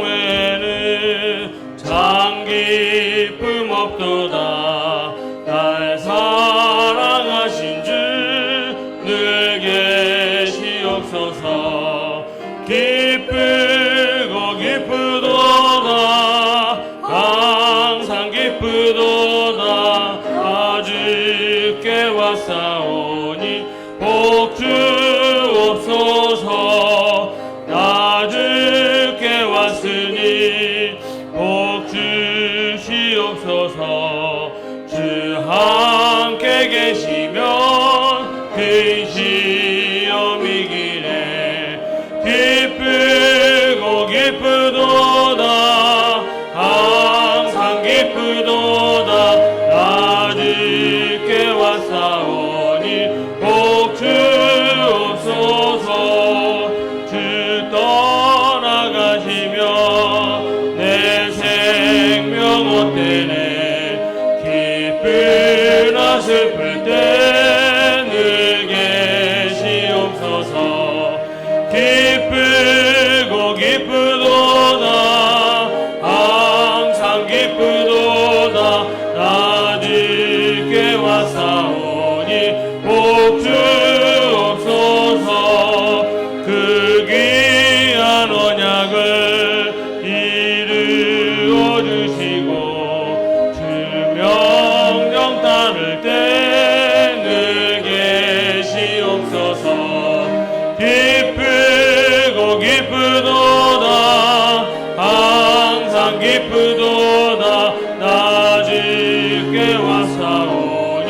주음성외는 참 기쁨 없도다. 날 사랑하신 주 늘 계시옵소서. 기쁘고 기쁘도다. 항상 기쁘도다. 아주께 왔사오니 복 주옵소서. 나 주께 왔으니 복 주시옵소서. 주 함께 계시면 그 시험이 기네. 기쁘고 기쁘도다. 항상 기쁘도다. 나 주께 왔사오니 복 주옵소서. 주 떠나가시며 내 생명 헛되네. 기쁘나 슬플 때 늘 계시옵소서. 기쁘고 기쁘도다. 항상 기쁘도다. 나 주께 왔사오니 복 주옵소서. 그 귀한 언약을 이루어 주시고 주 명령 따를 때 늘 계시옵소서. 기쁘고 기쁘도다. 항상 기쁘도다. 나 주께 왔사오니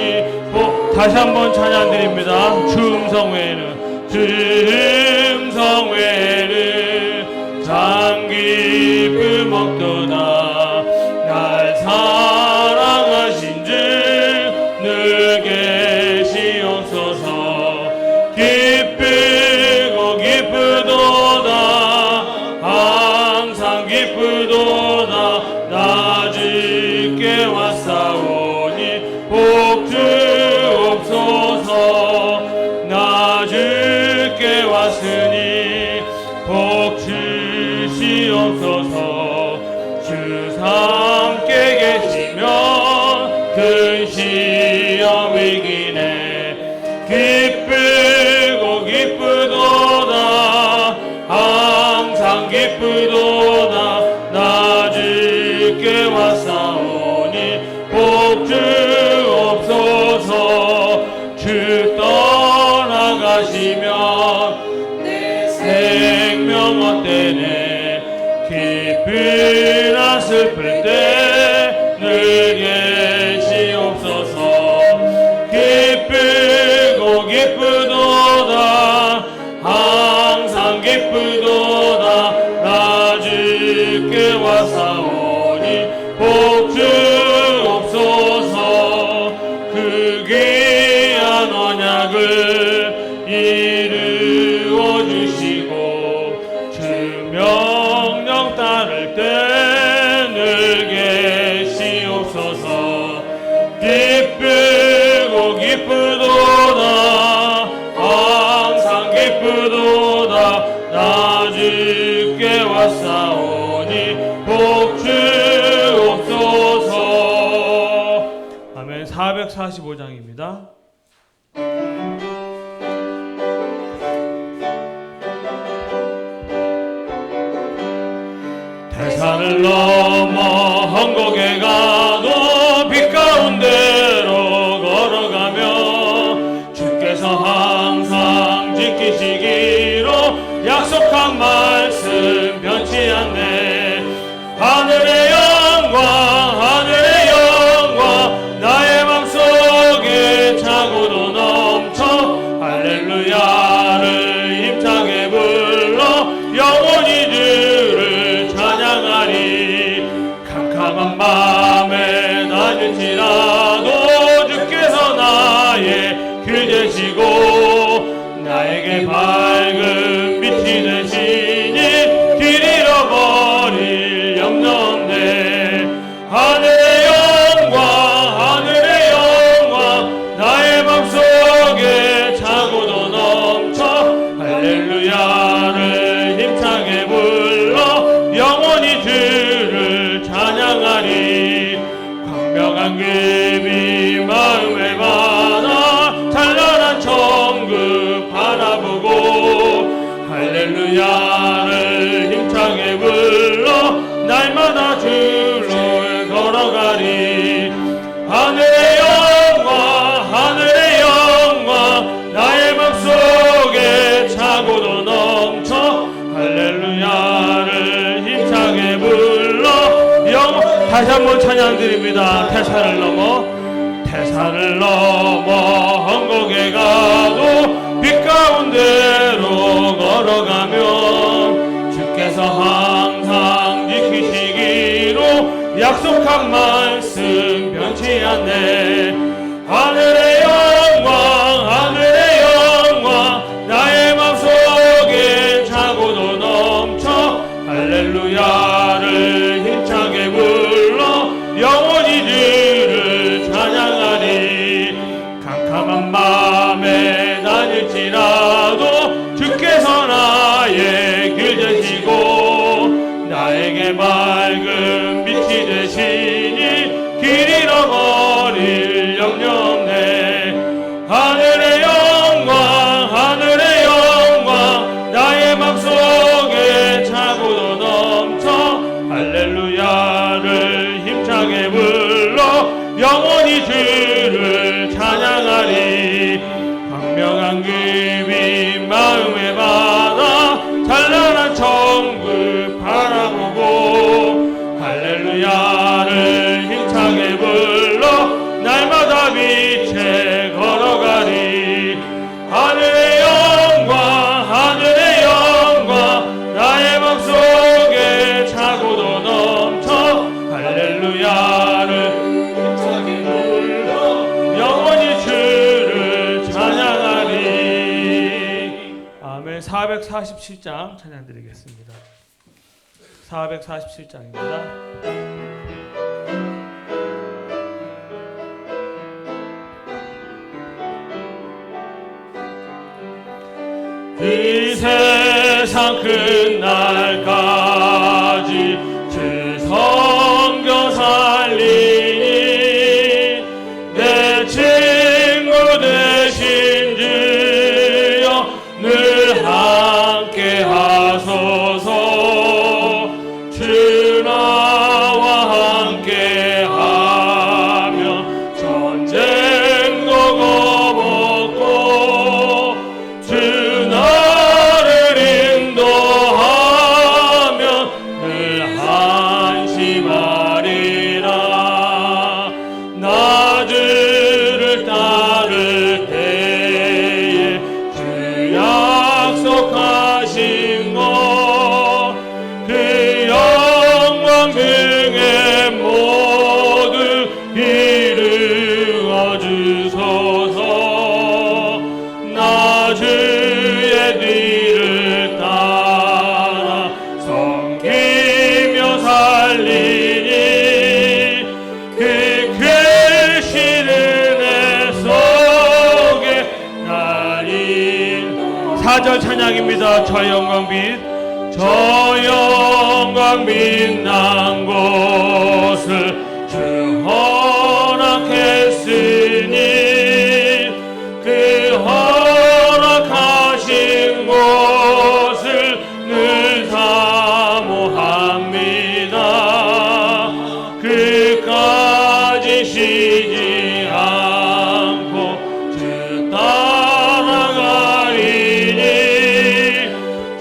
다시 한번 찬양 드립니다. 주 음성 외에는 주 음성 외에는 참 기쁨 없도다. 날 사랑하신 주 늘 계시옵소서. 기쁘고 기쁘도다. 항상 기쁘도다. 나 주께 왔사오니 복 주옵소서. 나 주께 왔으니 복 주시옵소서. 주 함께 계시면 큰 시험이 기네. 기쁘고 기쁘도다. 항상 기쁘도다. 나 주께 왔사오니 복 주옵소서. 주 떠나가시면 내 생명 헛되네. 기쁘나 슬플 때 늘 계시옵소서. 기쁘고 기쁘도다. 항상 기쁘도다. 나 주께 왔사오니 복 주옵소서. 그 귀한 언약을 이루어 주시고 주 명령 따를 때 늘 계시옵소서. 기쁘고 기쁘도다. 항상 기쁘도다. 나 주께 왔사오니 복 주옵소서. 아멘. 445장입니다. 대산을 넘어 헝곡에 가도 빛 가운데로 걸어가며 주께서 항상 지키시기로 약속한 말씀 변치 않네. 하늘의 영광 하늘의 영광 나의 맘속에 차고도 넘쳐 할렐루야를 힘차게 불러 영원히 주를 찬양하리. 캄캄한 밤에 낮을지라도 주께서 나의 길 되시고 나에게 밝은 빛이 되시니 길 잃어버릴 염려 없네. 하늘의 영광 하늘의 영광 광명한 급이 마음에 받아 찬란한 천국 바라보고 할렐루야를 힘차게 불러 날마다 주를 걸어가리. 하늘의 영광 나의 맘속에 차고도 넘쳐 할렐루야를 힘차게 불러 다시 한번 찬양드립니다. 태산을 넘어 헝곡에 가도 빛 가운데로 걸어가면 주께서 항상 지키시기로 약속한 말씀 변치 않네. 하늘의 영광 나의 맘속에 차고도 넘쳐 할렐루야를 힘차게 불러 영원히 주를 찬양하리. 캄캄한 밤에 다닐지라도 주께서 나의 길 되시고 나에게 밝은 빛이 되시니 길 잃어버릴 염려 없네. 하늘의 영광 나의 맘속에 차고도 넘쳐 할렐루야를 힘차게 불러 영원히 주를 찬양하리. 광명한 급이 마음에 받아 찬란한 천국 바라보고 할렐루야를 힘차게 불러 날마다 빛에 걸어가리. 하늘의 영광 나의 맘속에 차고도 넘쳐 할렐루야를 힘차게 불러 영원히 주를 찬양하리. 아멘. 447장 찬양드리겠습니다. 447장입니다. 이 세상 끝날까지 주 섬겨 살리니 내 친구 되신 주여 늘 함께 하소서. 주 나와 함께 하면 전쟁도 겁없고 주 나를 인도하면 늘 안심하리라. 나 주를 따를 때에 주 약속하신 것 그 영광 등에 모두 이루어 주소서. 나 주의 뒤를 따라 섬기며 살리니 그 크신 은혜 속에 나린 4절 찬양입니다. 저 영광 빛난 곳을 주 허락했으니 그 허락하신 곳을 늘 사모합니다. 그까지 쉬지 않고 주 따라가리니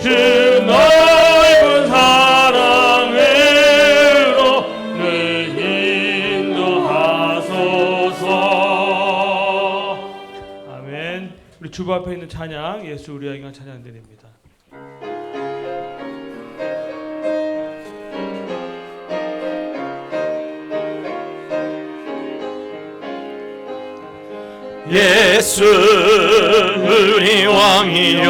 주 넓은 사랑으로 늘 인도하소서. 아멘. 우리 주부 앞에 있는 찬양 예수 우리 아이가 찬양드립니다. 예수 우리 왕이여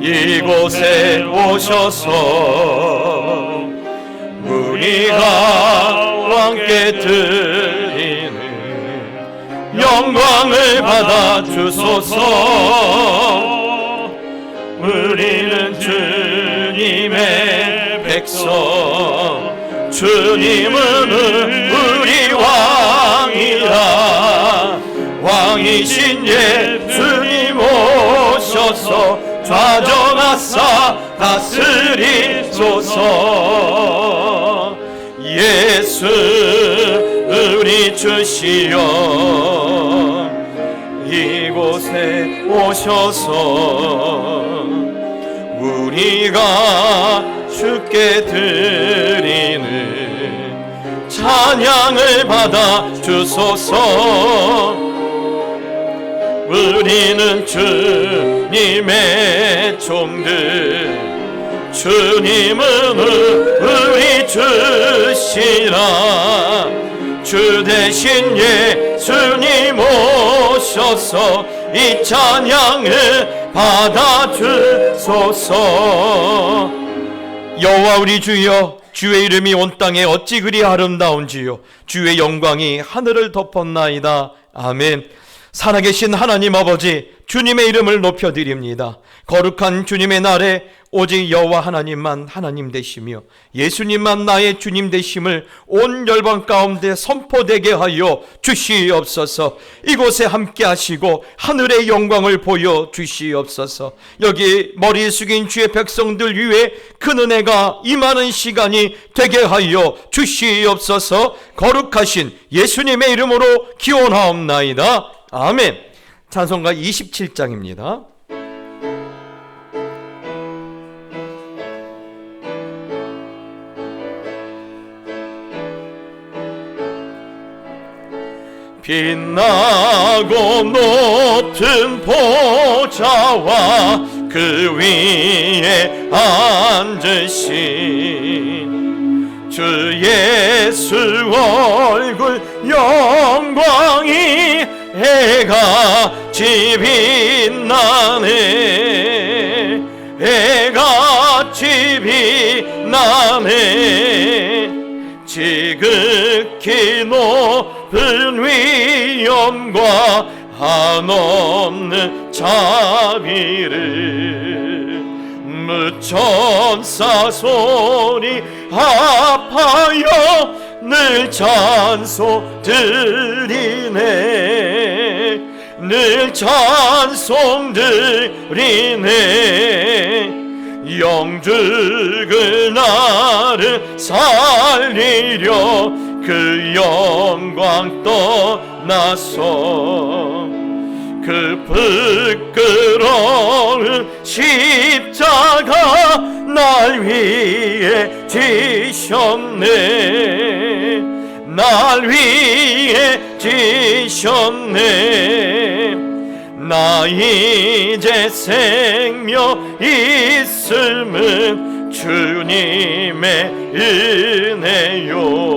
이곳에 오셔서 우리가 왕께 드리는 영광을 받아 주소서. 우리는 주님의 백성 주님은 우리 왕이라. 왕이신 예수님 오셔서 좌정하사 다스리소서. 예수 우리 주시여 이곳에 오셔서 우리가 주께 드리는 찬양을 받아 주소서. 우리는 주님의 종들, 주님은 우리 주시라. 주 대신 예수님 오셔서 이 찬양을 받아주소서. 여호와 우리 주여, 주의 이름이 온 땅에 어찌 그리 아름다운지요. 주의 영광이 하늘을 덮었나이다. 아멘. 살아계신 하나님 아버지, 주님의 이름을 높여드립니다. 거룩한 주님의 날에 오직 여호와 하나님만 하나님 되시며 예수님만 나의 주님 되심을 온 열방 가운데 선포되게 하여 주시옵소서. 이곳에 함께 하시고 하늘의 영광을 보여 주시옵소서. 여기 머리 숙인 주의 백성들 위에 큰 은혜가 임하는 시간이 되게 하여 주시옵소서. 거룩하신 예수님의 이름으로 기원하옵나이다. 아멘. 찬송가 27장입니다. 빛나고 높은 보좌와 그 위에 앉으신 주 예수 얼굴 영광이 해같이 빛나네. 해같이 빛나네. 지극히 높은 위엄과 한없는 자비를 무천사 소리 합하여 늘 찬송 드리네. 늘 찬송 드리네. 영죽을 나를 살리려 그 영광 떠나서 그 부끄러운 십자가 날 위해 지셨네. 날 위해 지셨네. 나 이제 생명 있음은 주님의 은혜요.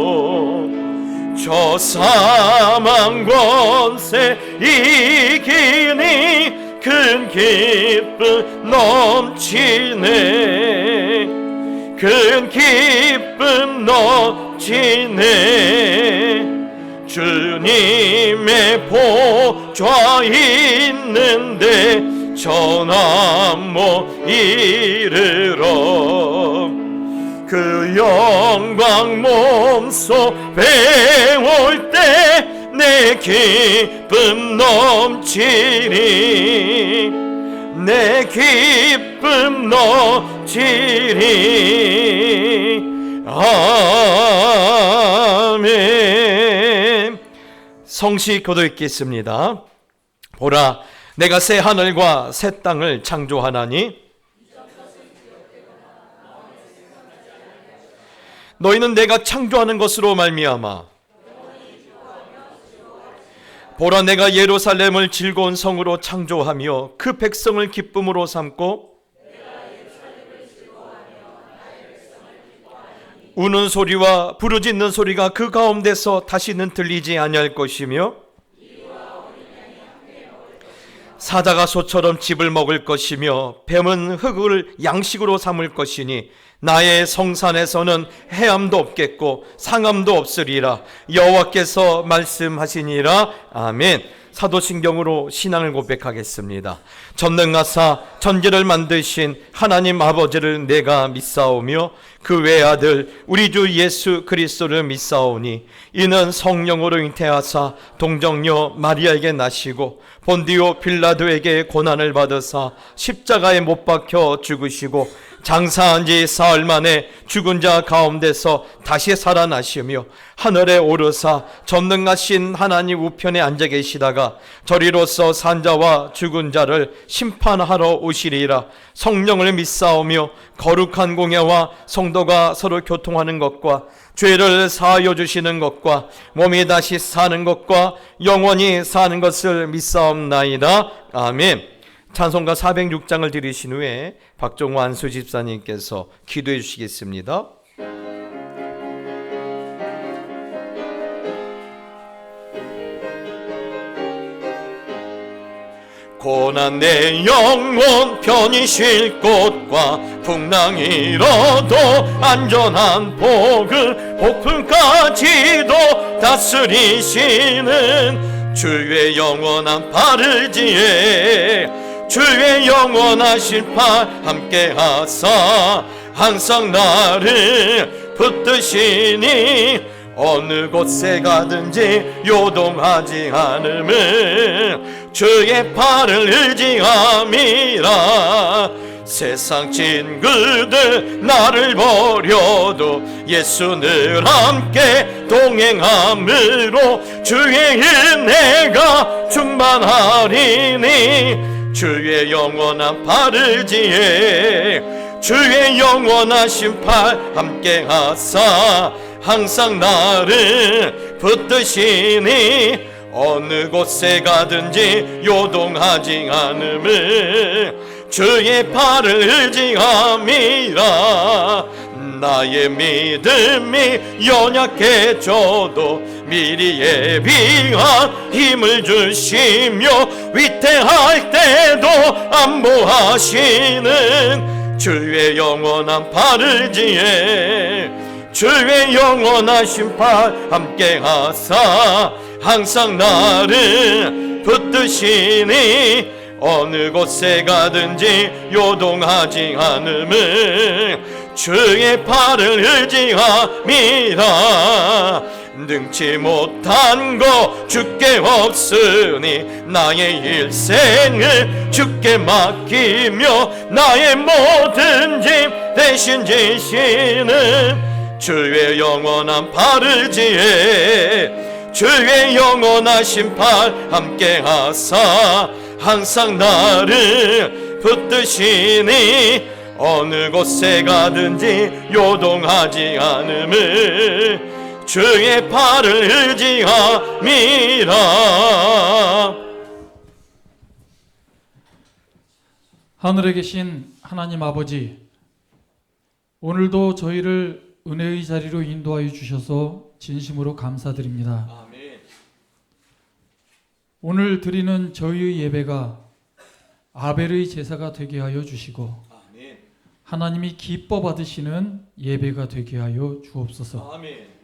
저 사망 권세 이기니 큰 기쁨 넘치네. 큰 기쁨 넘치네. 주님의 보좌 있는데 전함 못 이르러 그 영광 몸소 배울 때 내 기쁨 넘치리. 내 기쁨 넘치리. 아멘. 성시 교도 읽겠습니다. 보라, 내가 새 하늘과 새 땅을 창조하나니 너희는 내가 창조하는 것으로 말미암아 보라, 내가 예루살렘을 즐거운 성으로 창조하며 그 백성을 기쁨으로 삼고 우는 소리와 부르짖는 소리가 그 가운데서 다시는 들리지 아니할 것이며 사자가 소처럼 집을 먹을 것이며 뱀은 흙을 양식으로 삼을 것이니 나의 성산에서는 해함도 없겠고 상함도 없으리라. 여호와께서 말씀하시니라. 아멘. 사도신경으로 신앙을 고백하겠습니다. 전능하사 천지를 만드신 하나님 아버지를 내가 믿사오며 그 외아들 우리 주 예수 그리스도를 믿사오니 이는 성령으로 잉태하사 동정녀 마리아에게 나시고 본디오 빌라도에게 고난을 받으사 십자가에 못 박혀 죽으시고 장사한 지 사흘 만에 죽은 자 가운데서 다시 살아나시며 하늘에 오르사 전능하신 하나님 우편에 앉아 계시다가 저리로서 산자와 죽은 자를 심판하러 오시리라. 성령을 믿사오며 거룩한 공예와 성도가 서로 교통하는 것과 죄를 사하여 주시는 것과 몸이 다시 사는 것과 영원히 사는 것을 믿사옵나이다. 아멘. 찬송가 406장을 드리신 후에 박종호 안수 집사님께서 기도해 주시겠습니다. 고난 내 영혼 편히 쉴 곳과 풍랑 일어도 안전한 복을 폭풍까지도 다스리시는 주의 영원한 발을지에 주의 영원하신 팔 함께하사 항상 나를 붙드시니 어느 곳에 가든지 요동하지 않음은 주의 팔을 의지함이라. 세상 친구들 나를 버려도 예수 늘 함께 동행함으로 주의 은혜가 충만하리니 주의 영원한 팔을 지에 주의 영원하신 팔 함께하사 항상 나를 붙드시니 어느 곳에 가든지 요동하지 않음을 주의 팔을 의지함이라. 나의 믿음이 연약해져도 미리 예비한 힘을 주시며 위태할 때도 안보하시는 주의 영원한 팔을 지에 주의 영원하신 팔 함께하사 항상 나를 붙드시니 어느 곳에 가든지 요동하지 않음을 주의 팔을 의지함이라. 능치 못한 거 주께 없으니 나의 일생을 주께 맡기며 나의 모든 짐 대신 지시는 주의 영원한 팔을 지에 주의 영원하신 팔 함께하사 항상 나를 붙드시니 어느 곳에 가든지 요동하지 않음을 주의 팔을 의지함이라. 하늘에 계신 하나님 아버지, 오늘도 저희를 은혜의 자리로 인도하여 주셔서 진심으로 감사드립니다. 아멘. 오늘 드리는 저희의 예배가 아벨의 제사가 되게 하여 주시고 아멘. 하나님이 기뻐 받으시는 예배가 되게 하여 주옵소서. 아멘.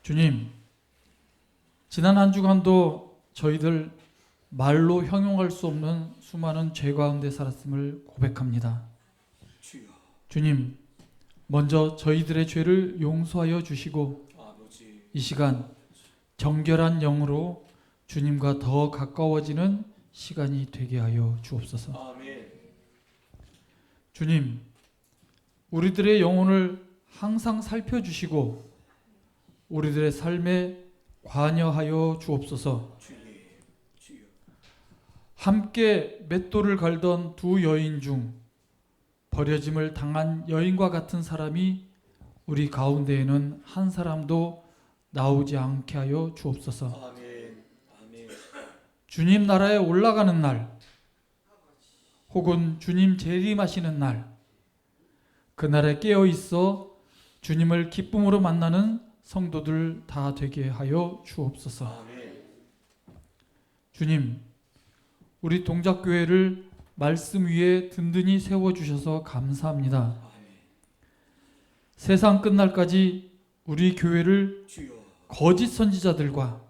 주님, 지난 한 주간도 저희들 말로 형용할 수 없는 수많은 죄 가운데 살았음을 고백합니다. 주님, 먼저 저희들의 죄를 용서하여 주시고 이 시간 정결한 영으로 주님과 더 가까워지는 시간이 되게 하여 주옵소서. 아멘. 주님, 우리들의 영혼을 항상 살펴주시고 우리들의 삶에 관여하여 주옵소서. 함께 맷돌을 갈던 두 여인 중 버려짐을 당한 여인과 같은 사람이 우리 가운데에는 한 사람도 나오지 않게 하여 주옵소서. 아멘. 아멘. 주님 나라에 올라가는 날 혹은 주님 재림하시는 날, 그날에 깨어 있어 주님을 기쁨으로 만나는 성도들 다 되게 하여 주옵소서. 아멘. 주님, 우리 동작교회를 말씀 위에 든든히 세워주셔서 감사합니다. 세상 끝날까지 우리 교회를 거짓 선지자들과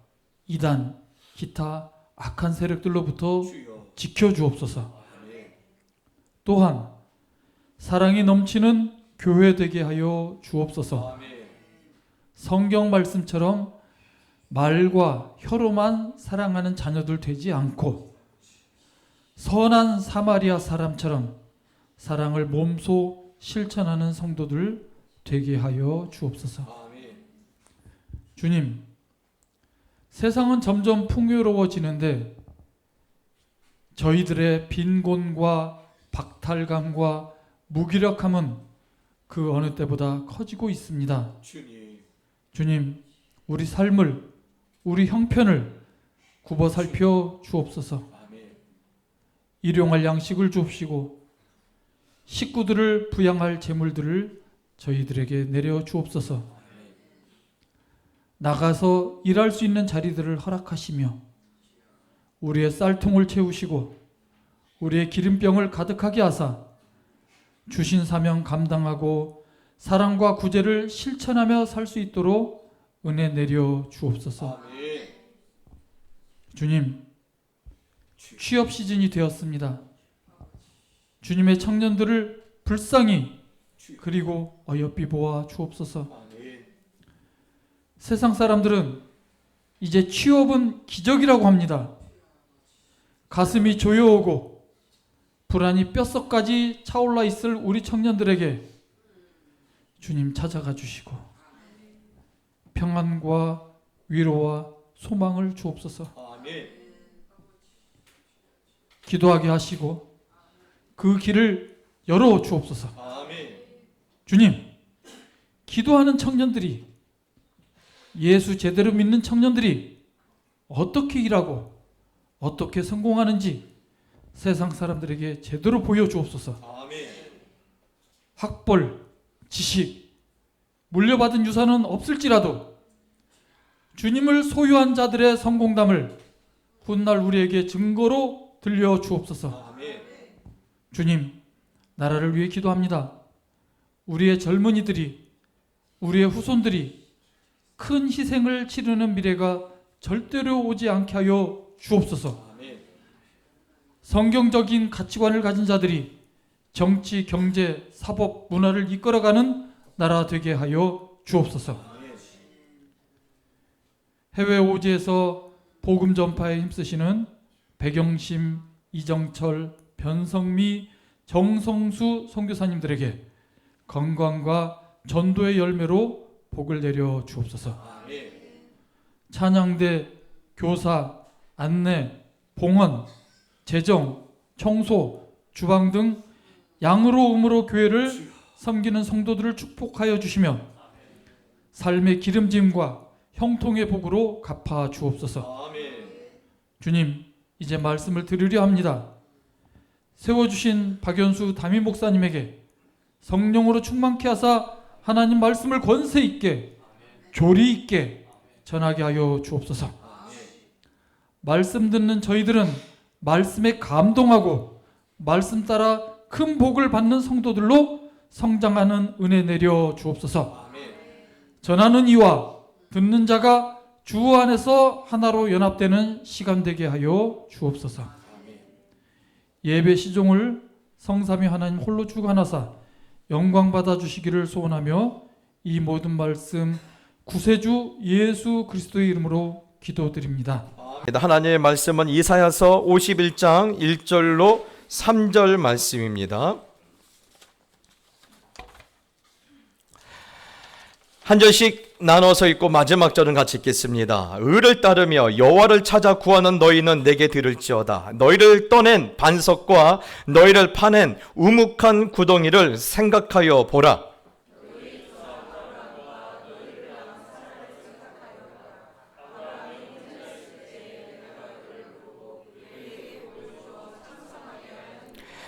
이단, 기타 악한 세력들로부터 지켜주옵소서. 또한 사랑이 넘치는 교회 되게 하여 주옵소서. 성경 말씀처럼 말과 혀로만 사랑하는 자녀들 되지 않고 선한 사마리아 사람처럼 사랑을 몸소 실천하는 성도들 되게 하여 주옵소서. 주님, 세상은 점점 풍요로워지는데 저희들의 빈곤과 박탈감과 무기력함은 그 어느 때보다 커지고 있습니다. 주님, 우리 삶을, 우리 형편을 굽어 살펴 주옵소서. 일용할 양식을 주옵시고 식구들을 부양할 재물들을 저희들에게 내려 주옵소서. 나가서 일할 수 있는 자리들을 허락하시며 우리의 쌀통을 채우시고 우리의 기름병을 가득하게 하사 주신 사명 감당하고 사랑과 구제를 실천하며 살 수 있도록 은혜 내려 주옵소서. 주님, 취업 시즌이 되었습니다. 주님의 청년들을 불쌍히 그리고 어여삐 보아 주옵소서. 세상 사람들은 이제 취업은 기적이라고 합니다. 가슴이 조여오고 불안이 뼛속까지 차올라 있을 우리 청년들에게 주님 찾아가 주시고 평안과 위로와 소망을 주옵소서. 기도하게 하시고 그 길을 열어 주옵소서. 주님, 기도하는 청년들이, 예수 제대로 믿는 청년들이 어떻게 일하고 어떻게 성공하는지 세상 사람들에게 제대로 보여주옵소서. 학벌, 지식, 물려받은 유산은 없을지라도 주님을 소유한 자들의 성공담을 훗날 우리에게 증거로 들려주옵소서. 주님, 나라를 위해 기도합니다. 우리의 젊은이들이, 우리의 후손들이 큰 희생을 치르는 미래가 절대로 오지 않게 하여 주옵소서. 성경적인 가치관을 가진 자들이 정치, 경제, 사법, 문화를 이끌어가는 나라 되게 하여 주옵소서. 해외 오지에서 복음 전파에 힘쓰시는 백영심, 이정철, 변성미, 정성수 선교사님들에게 건강과 전도의 열매로 복을 내려 주옵소서. 찬양대, 교사, 안내, 봉헌, 재정, 청소, 주방 등 양으로 음으로 교회를 섬기는 성도들을 축복하여 주시며 삶의 기름짐과 형통의 복으로 갚아 주옵소서. 주님, 이제 말씀을 들으려 합니다. 세워주신 박연수 담임 목사님에게 성령으로 충만케 하사 하나님 말씀을 권세 있게 교리 있게 전하게 하여 주옵소서. 말씀 듣는 저희들은 말씀에 감동하고 말씀 따라 큰 복을 받는 성도들로 성장하는 은혜 내려 주옵소서. 전하는 이와 듣는 자가 주 안에서 하나로 연합되는 시간 되게 하여 주옵소서. 예배 시종을 성삼위 하나님 홀로 주관하사 영광 받아 주시기를 소원하며 이 모든 말씀 구세주 예수 그리스도의 이름으로 기도드립니다. 하나님의 말씀은 이사야서 51장 1절로 3절 말씀입니다. 한 절씩 나눠서 읽고 마지막 절은 같이 읽겠습니다. 의를 따르며 여호와를 찾아 구하는 너희는 내게 들을지어다. 너희를 떠낸 반석과 너희를 파낸 우묵한 구덩이를 생각하여 보라.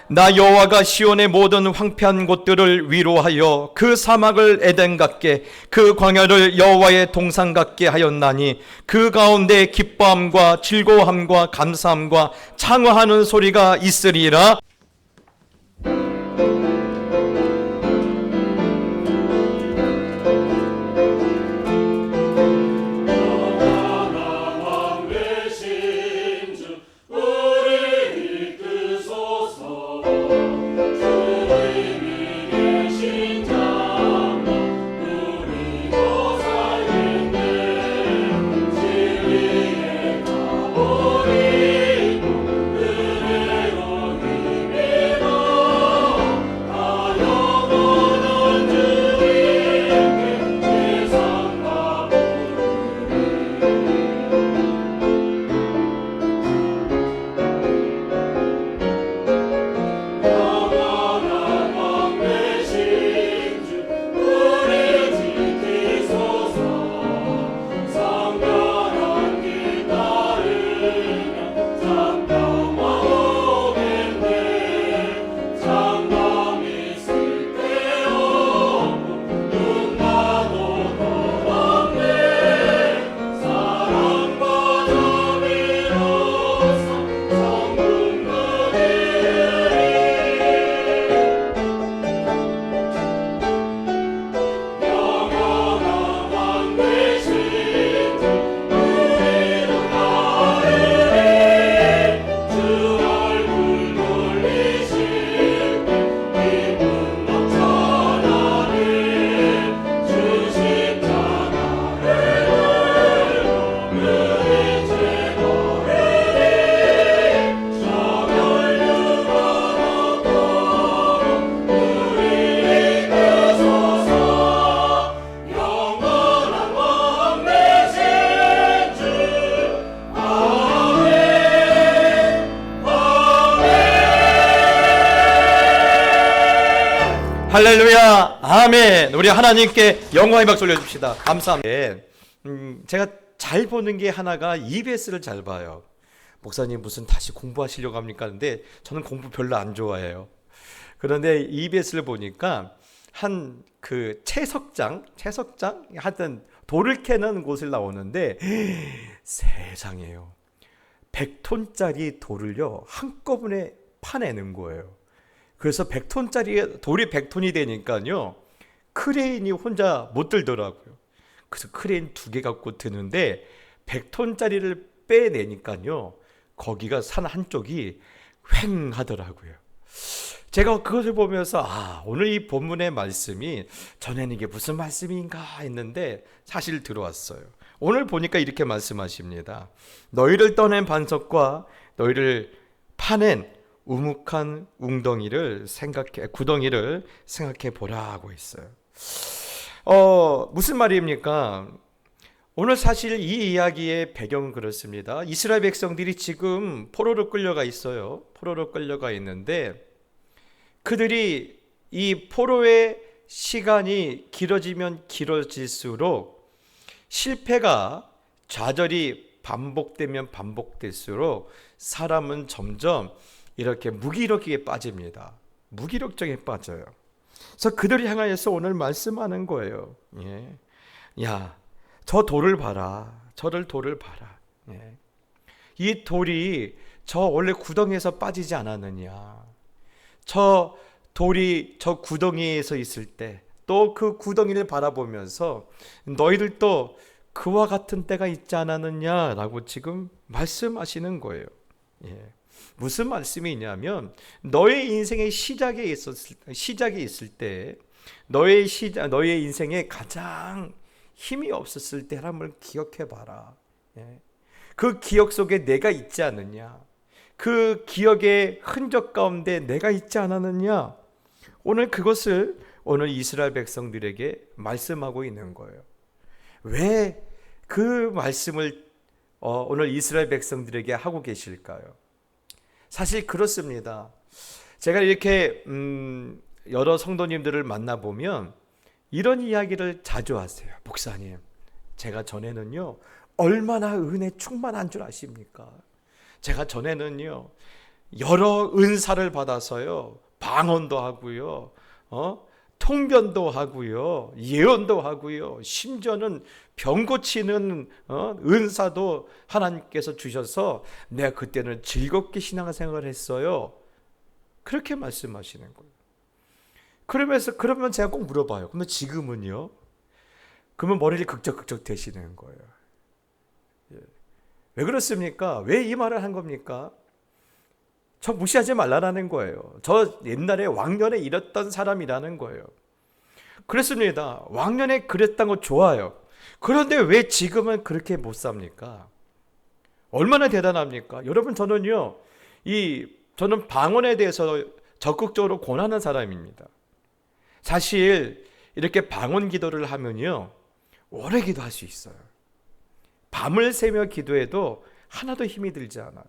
나 여호와가 시온의 모든 황폐한 곳들을 위로하여 그 사막을 에덴 같게 그 광야를 여호와의 동산 같게 하였나니 그 가운데 기뻐함과 즐거움과 감사함과 창화하는 소리가 있으리라. 왕 대신 할렐루야, 아멘. 우리 하나님께 영광의 박수 올려줍시다. 감사합니다. 제가 잘 보는 게 하나가 EBS를 잘 봐요. 목사님 무슨 다시 공부하시려고 합니까? 근데 저는 공부 별로 안 좋아해요. 그런데 EBS를 보니까 한 그 채석장 하여튼 돌을 캐는 곳을 나오는데 세상에요. 100톤짜리 돌을요 한꺼번에 파내는 거예요. 그래서 100톤짜리 돌이 100톤이 되니까요 크레인이 혼자 못 들더라고요. 그래서 크레인 2개 갖고 드는데 100톤짜리를 빼내니까요 거기가 산 한쪽이 휑 하더라고요. 제가 그것을 보면서 오늘 이 본문의 말씀이 전에는 이게 무슨 말씀인가 했는데 사실 들어왔어요. 오늘 보니까 이렇게 말씀하십니다. 너희를 떠낸 반석과 너희를 파낸 우묵한 구덩이를 생각해 보라 하고 있어요. 무슨 말입니까? 오늘 사실 이 이야기의 배경은 그렇습니다. 이스라엘 백성들이 지금 포로로 끌려가 있어요. 포로로 끌려가 있는데 그들이 이 포로의 시간이 길어지면 길어질수록 실패가 좌절이 반복되면 반복될수록 사람은 점점 이렇게 무기력에 빠집니다. 무기력증에 빠져요. 그래서 그들을 향하여서 오늘 말씀하는 거예요. 야, 저 돌을 봐라. 저를 돌을 봐라. 이 돌이 저 원래 구덩이에서 빠지지 않았느냐. 저 돌이 저 구덩이에서 있을 때 또 그 구덩이를 바라보면서 너희들도 그와 같은 때가 있지 않았느냐라고 지금 말씀하시는 거예요. 무슨 말씀이냐면 너의 인생의 시작에 있을 때 너의 인생에 가장 힘이 없었을 때 한번 기억해 봐라. 그 기억 속에 내가 있지 않느냐. 그 기억의 흔적 가운데 내가 있지 않았느냐. 오늘 그것을 오늘 이스라엘 백성들에게 말씀하고 있는 거예요. 왜 그 말씀을 오늘 이스라엘 백성들에게 하고 계실까요? 사실 그렇습니다. 제가 이렇게 여러 성도님들을 만나보면 이런 이야기를 자주 하세요. 목사님, 제가 전에는요 얼마나 은혜 충만한 줄 아십니까? 제가 전에는요 여러 은사를 받아서요 방언도 하고요 통변도 하고요 예언도 하고요 심지어는 병 고치는 은사도 하나님께서 주셔서 내가 그때는 즐겁게 신앙생활을 했어요. 그렇게 말씀하시는 거예요. 그러면 제가 꼭 물어봐요. 그러면 지금은요? 그러면 머리를 극적극적 대시는 거예요. 왜 그렇습니까? 왜 이 말을 한 겁니까? 저 무시하지 말라는 거예요. 저 옛날에 왕년에 이랬던 사람이라는 거예요. 그렇습니다. 왕년에 그랬던 거 좋아요. 그런데 왜 지금은 그렇게 못 삽니까? 얼마나 대단합니까? 여러분, 저는 방언에 대해서 적극적으로 권하는 사람입니다. 사실 이렇게 방언 기도를 하면요 오래 기도할 수 있어요. 밤을 새며 기도해도 하나도 힘이 들지 않아요.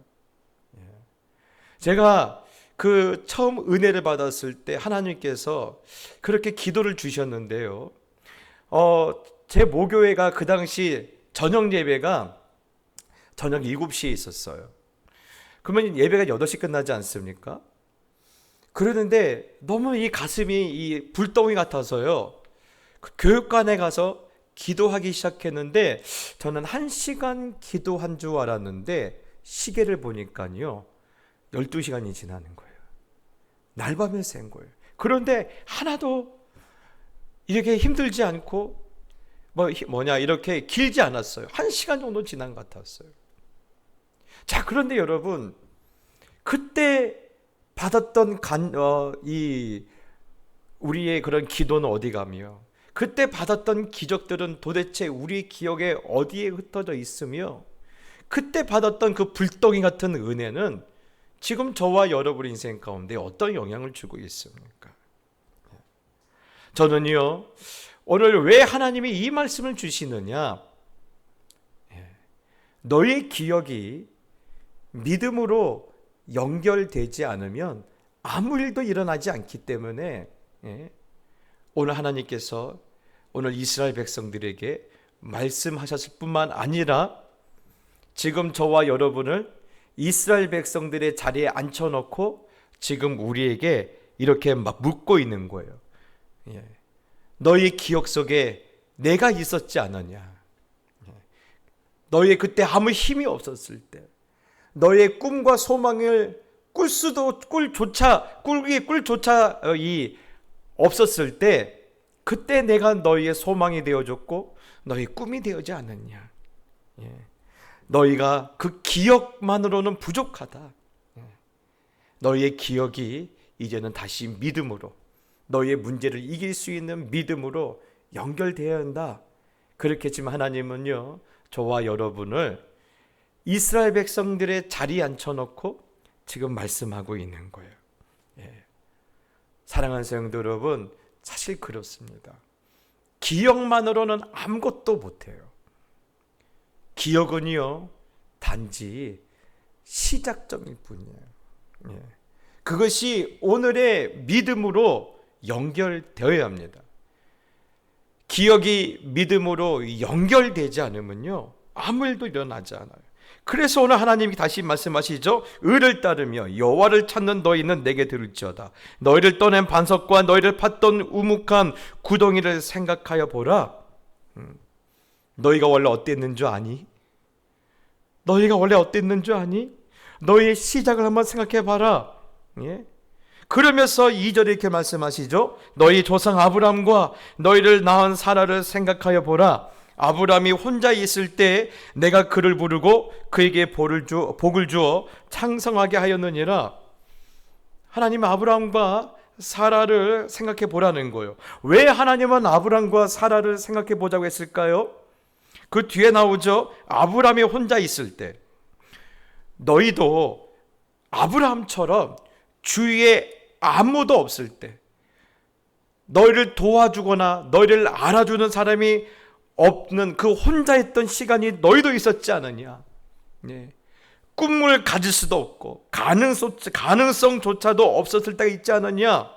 제가 처음 은혜를 받았을 때 하나님께서 그렇게 기도를 주셨는데요. 제 모교회가 그 당시 저녁 예배가 저녁 7시에 있었어요. 그러면 예배가 8시 끝나지 않습니까? 그러는데 너무 이 가슴이 이 불덩이 같아서요. 그 교육관에 가서 기도하기 시작했는데 저는 1시간 기도한 줄 알았는데 시계를 보니까요 12시간이 지나는 거예요. 날밤을 샌 거예요. 그런데 하나도 이렇게 힘들지 않고 이렇게 길지 않았어요. 1시간 정도 지난 것 같았어요. 자, 그런데 여러분, 그때 받았던 우리의 그런 기도는 어디 가며, 그때 받았던 기적들은 도대체 우리 기억에 어디에 흩어져 있으며, 그때 받았던 그 불덩이 같은 은혜는 지금 저와 여러분의 인생 가운데 어떤 영향을 주고 있습니까? 저는요, 오늘 왜 하나님이 이 말씀을 주시느냐? 너의 기억이 믿음으로 연결되지 않으면 아무 일도 일어나지 않기 때문에 오늘 하나님께서 오늘 이스라엘 백성들에게 말씀하셨을 뿐만 아니라 지금 저와 여러분을 이스라엘 백성들의 자리에 앉혀놓고 지금 우리에게 이렇게 막 묻고 있는 거예요. 너희 기억 속에 내가 있었지 않았냐? 너희 그때 아무 힘이 없었을 때, 너의 꿈과 소망을 꿀조차 없었을 때, 그때 내가 너희의 소망이 되어줬고 너희 꿈이 되어지 않았냐? 너희가 그 기억만으로는 부족하다. 너희의 기억이 이제는 다시 믿음으로, 너희의 문제를 이길 수 있는 믿음으로 연결되어야 한다. 그렇게 지금 하나님은요, 저와 여러분을 이스라엘 백성들의 자리에 앉혀놓고 지금 말씀하고 있는 거예요. 사랑하는 성도 여러분, 사실 그렇습니다. 기억만으로는 아무것도 못해요. 기억은요, 단지 시작점일 뿐이에요. 그것이 오늘의 믿음으로 연결되어야 합니다. 기억이 믿음으로 연결되지 않으면요, 아무 일도 일어나지 않아요. 그래서 오늘 하나님이 다시 말씀하시죠. 의를 따르며 여호와를 찾는 너희는 내게 들을지어다. 너희를 떠낸 반석과 너희를 팠던 우묵한 구덩이를 생각하여 보라. 너희가 원래 어땠는 줄 아니? 너희가 원래 어땠는 줄 아니? 너희의 시작을 한번 생각해 봐라. 그러면서 2절에 이렇게 말씀하시죠. 너희 조상 아브람과 너희를 낳은 사라를 생각하여 보라. 아브람이 혼자 있을 때 내가 그를 부르고 그에게 복을 주어 창성하게 하였느니라. 하나님은 아브람과 사라를 생각해 보라는 거예요. 왜 하나님은 아브람과 사라를 생각해 보자고 했을까요? 그 뒤에 나오죠. 아브람이 혼자 있을 때 너희도 아브람처럼 주위에 아무도 없을 때, 너희를 도와주거나 너희를 알아주는 사람이 없는 그 혼자 있던 시간이 너희도 있었지 않느냐? 꿈을 가질 수도 없고 가능성조차도 없었을 때가 있지 않느냐?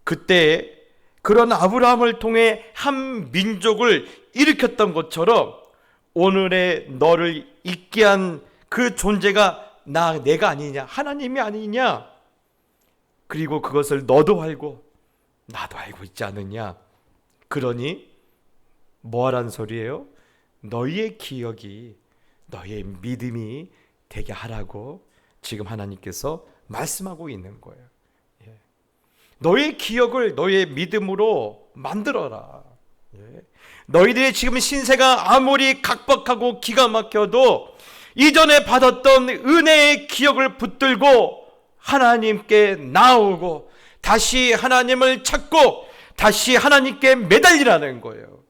그때 그런 아브라함을 통해 한 민족을 일으켰던 것처럼 오늘의 너를 있게 한 그 존재가 내가 아니냐? 하나님이 아니냐? 그리고 그것을 너도 알고 나도 알고 있지 않느냐? 그러니 뭐하란 소리예요? 너희의 기억이 너희의 믿음이 되게 하라고 지금 하나님께서 말씀하고 있는 거예요. 너희의 기억을 너희의 믿음으로 만들어라. 너희들의 지금 신세가 아무리 각박하고 기가 막혀도 이전에 받았던 은혜의 기억을 붙들고 하나님께 나오고 다시 하나님을 찾고 다시 하나님께 매달리라는 거예요.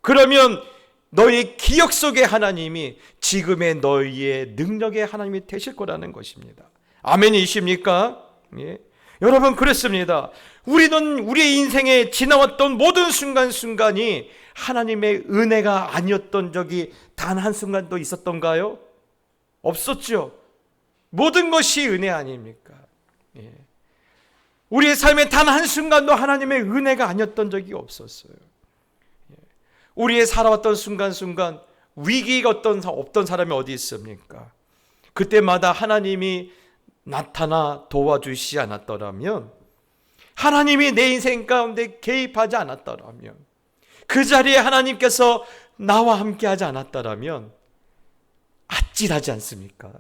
그러면 너희 기억 속에 하나님이 지금의 너희의 능력의 하나님이 되실 거라는 것입니다. 아멘이십니까? 여러분, 그렇습니다. 우리는 우리의 인생에 지나왔던 모든 순간순간이 하나님의 은혜가 아니었던 적이 단 한순간도 있었던가요? 없었죠. 모든 것이 은혜 아닙니까? 우리의 삶에 단 한순간도 하나님의 은혜가 아니었던 적이 없었어요. 우리의 살아왔던 순간순간 위기가 없던 사람이 어디 있습니까? 그때마다 하나님이 나타나 도와주시지 않았더라면, 하나님이 내 인생 가운데 개입하지 않았더라면, 그 자리에 하나님께서 나와 함께 하지 않았더라면 아찔하지 않습니까?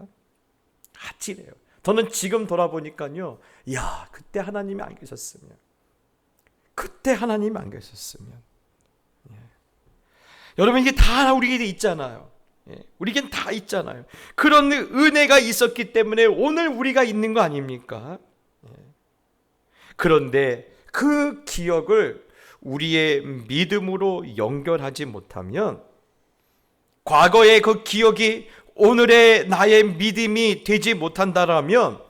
아찔해요. 저는 지금 돌아보니까요, 야, 그때 하나님이 안 계셨으면, 그때 하나님이 안 계셨으면. 여러분, 이게 다 우리에게 있잖아요. 우리에겐 다 있잖아요. 그런 은혜가 있었기 때문에 오늘 우리가 있는 거 아닙니까? 그런데 그 기억을 우리의 믿음으로 연결하지 못하면, 과거의 그 기억이 오늘의 나의 믿음이 되지 못한다라면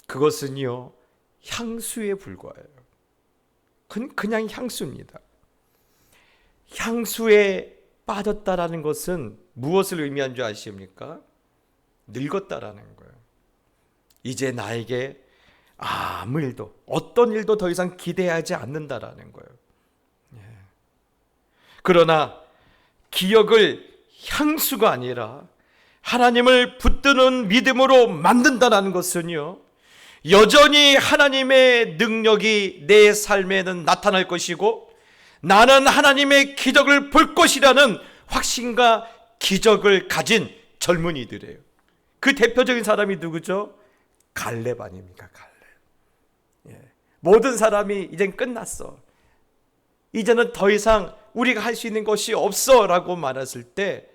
그것은요, 향수에 불과해요. 그냥 향수입니다. 향수에 빠졌다라는 것은 무엇을 의미한 줄 아십니까? 늙었다라는 거예요. 이제 나에게 아무 일도, 어떤 일도 더 이상 기대하지 않는다라는 거예요. 그러나 기억을 향수가 아니라 하나님을 붙드는 믿음으로 만든다는 것은요, 여전히 하나님의 능력이 내 삶에는 나타날 것이고 나는 하나님의 기적을 볼 것이라는 확신과 기적을 가진 젊은이들이에요. 그 대표적인 사람이 누구죠? 갈렙 아닙니까? 갈렙. 모든 사람이 이젠 끝났어, 이제는 더 이상 우리가 할 수 있는 것이 없어 라고 말했을 때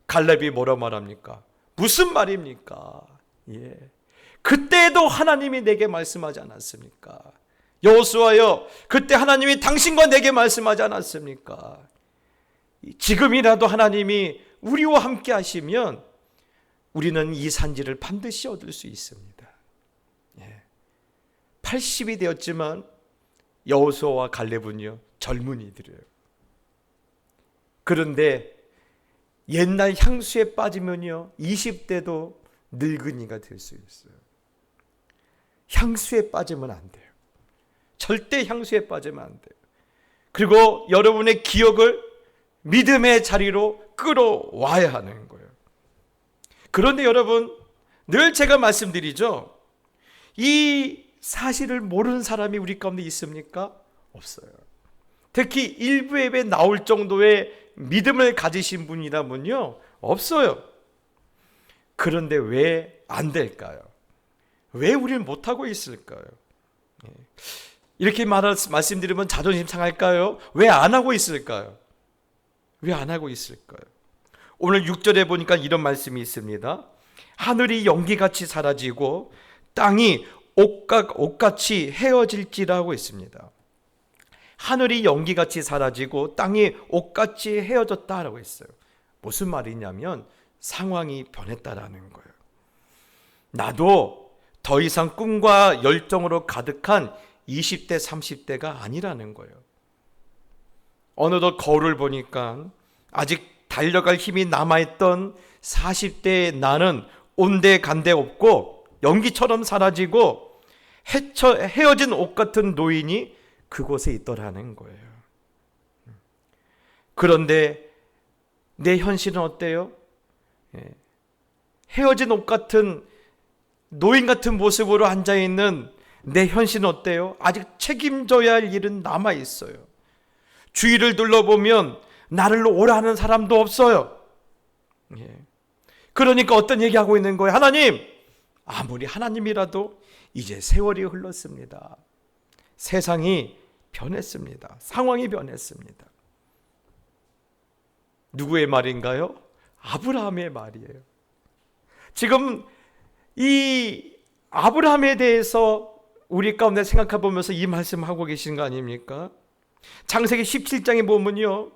갈렙이 뭐라 말합니까? 무슨 말입니까? 그때도 하나님이 내게 말씀하지 않았습니까? 여호수아여, 그때 하나님이 당신과 내게 말씀하지 않았습니까? 지금이라도 하나님이 우리와 함께 하시면 우리는 이 산지를 반드시 얻을 수 있습니다. 80이 되었지만 여호수아와 갈렙은요, 젊은이들이에요. 그런데 옛날 향수에 빠지면요, 20대도 늙은이가 될 수 있어요. 향수에 빠지면 안 돼요. 절대 향수에 빠지면 안 돼요. 그리고 여러분의 기억을 믿음의 자리로 끌어와야 하는 거예요. 그런데 여러분, 늘 제가 말씀드리죠, 이 사실을 모르는 사람이 우리 가운데 있습니까? 없어요. 특히 일부 예배 나올 정도의 믿음을 가지신 분이라면요, 없어요. 그런데 왜 안 될까요? 왜 우리는 못하고 있을까요? 이렇게 말씀드리면 자존심 상할까요? 왜 안 하고 있을까요? 왜 안 하고 있을까요? 오늘 6절에 보니까 이런 말씀이 있습니다. 하늘이 연기같이 사라지고 땅이 옷같이 헤어질지라고 있습니다. 하늘이 연기같이 사라지고 땅이 옷같이 헤어졌다라고 했어요. 무슨 말이냐면 상황이 변했다라는 거예요. 나도 더 이상 꿈과 열정으로 가득한 20대, 30대가 아니라는 거예요. 어느덧 거울을 보니까 아직 달려갈 힘이 남아있던 40대의 나는 온데간데 없고 연기처럼 사라지고 헤어진 옷 같은 노인이 그곳에 있더라는 거예요. 그런데 내 현실은 어때요? 헤어진 옷 같은 노인 같은 모습으로 앉아있는 내 현실은 어때요? 아직 책임져야 할 일은 남아있어요. 주위를 둘러보면 나를 오라 하는 사람도 없어요. 그러니까 어떤 얘기하고 있는 거예요? 하나님, 아무리 하나님이라도 이제 세월이 흘렀습니다. 세상이 변했습니다. 상황이 변했습니다. 누구의 말인가요? 아브라함의 말이에요. 지금 이 아브라함에 대해서 우리 가운데 생각해 보면서 이 말씀하고 계신 거 아닙니까? 창세기 17장에 보면요,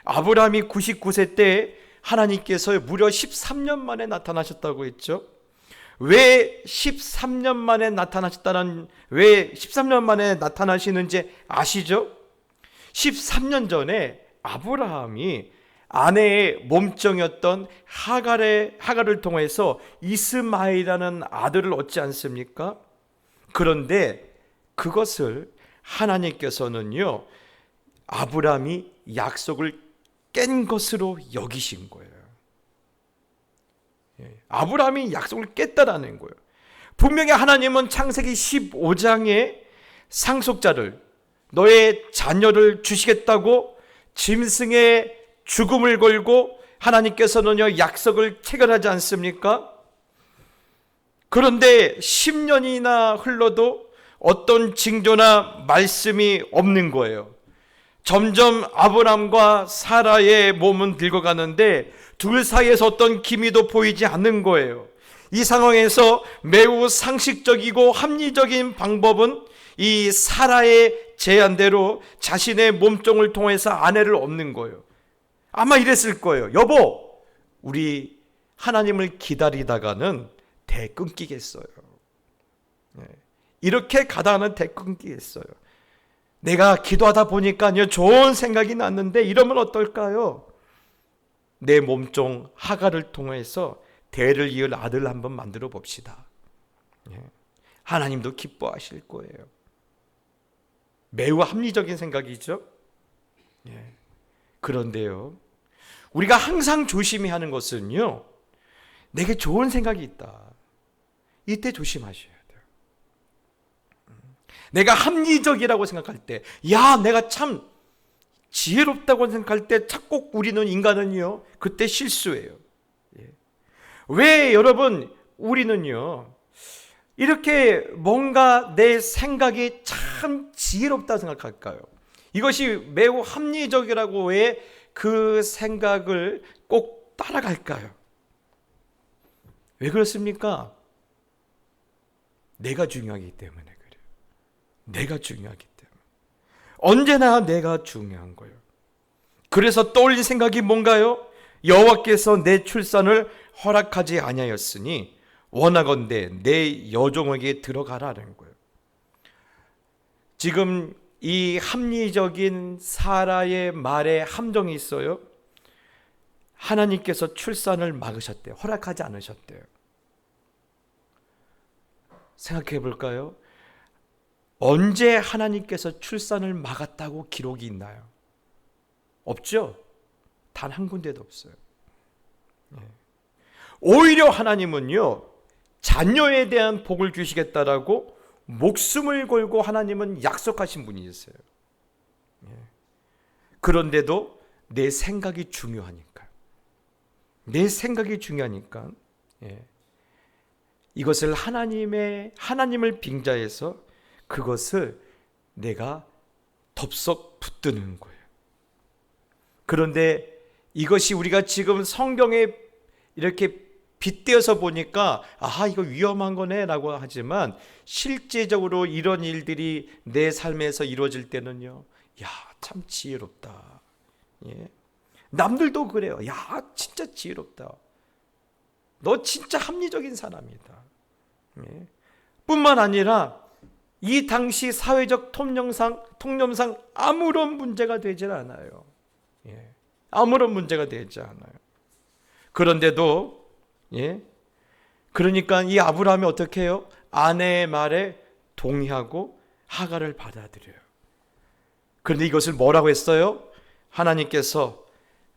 아브라함이 99세 때 하나님께서 무려 13년 만에 나타나셨다고 했죠. 왜 13년 만에 왜 13년 만에 나타나시는지 아시죠? 13년 전에 아브라함이 아내의 몸종이었던 하갈을 통해서 이스마엘이라는 아들을 얻지 않습니까? 그런데 그것을 하나님께서는요, 아브라함이 약속을 깬 것으로 여기신 거예요. 아브라함이 약속을 깼다라는 거예요. 분명히 하나님은 창세기 15장에 상속자를, 너의 자녀를 주시겠다고 짐승의 죽음을 걸고 하나님께서는요, 약속을 체결하지 않습니까? 그런데 10년이나 흘러도 어떤 징조나 말씀이 없는 거예요. 점점 아브람과 사라의 몸은 늙어가는데 둘 사이에서 어떤 기미도 보이지 않는 거예요. 이 상황에서 매우 상식적이고 합리적인 방법은 이 사라의 제안대로 자신의 몸종을 통해서 아내를 얻는 거예요. 아마 이랬을 거예요. 여보, 우리 하나님을 기다리다가는 대 끊기겠어요. 이렇게 가다는 대 끊기겠어요. 내가 기도하다 보니까요, 좋은 생각이 났는데 이러면 어떨까요? 내 몸종 하갈을 통해서 대를 이을 아들을 한번 만들어 봅시다. 하나님도 기뻐하실 거예요. 매우 합리적인 생각이죠. 예. 그런데요, 우리가 항상 조심해야 하는 것은요, 내게 좋은 생각이 있다, 이때 조심하셔야 돼요. 내가 합리적이라고 생각할 때, 야, 내가 참 지혜롭다고 생각할 때 꼭 우리는 인간은요, 그때 실수해요. 예. 왜 여러분, 우리는요 이렇게 뭔가 내 생각이 참 지혜롭다 생각할까요? 이것이 매우 합리적이라고 왜 그 생각을 꼭 따라갈까요? 왜 그렇습니까? 내가 중요하기 때문에 그래요. 내가 중요하기 때문에. 언제나 내가 중요한 거예요. 그래서 떠올린 생각이 뭔가요? 여호와께서 내 출산을 허락하지 아니하였으니 원하건대 내 여종에게 들어가라는 거예요. 지금 이 합리적인 사라의 말에 함정이 있어요. 하나님께서 출산을 막으셨대요. 허락하지 않으셨대요. 생각해 볼까요? 언제 하나님께서 출산을 막았다고 기록이 있나요? 없죠? 단 한 군데도 없어요. 오히려 하나님은요, 자녀에 대한 복을 주시겠다라고 목숨을 걸고 하나님은 약속하신 분이셨어요. 그런데도 내 생각이 중요하니까, 내 생각이 중요하니까 이것을 하나님을 빙자해서 그것을 내가 덥석 붙드는 거예요. 그런데 이것이 우리가 지금 성경에 이렇게 빗대어서 보니까 이거 위험한 거네 라고 하지만, 실제적으로 이런 일들이 내 삶에서 이루어질 때는요, 야, 참 지혜롭다. 예. 남들도 그래요. 야, 진짜 지혜롭다. 너 진짜 합리적인 사람이다. 예. 뿐만 아니라 이 당시 사회적 통념상 아무런 문제가 되질 않아요. 예. 아무런 문제가 되지 않아요. 그런데도 그러니까 이 아브라함이 어떻게 해요? 아내의 말에 동의하고 하갈을 받아들여요. 그런데 이것을 뭐라고 했어요? 하나님께서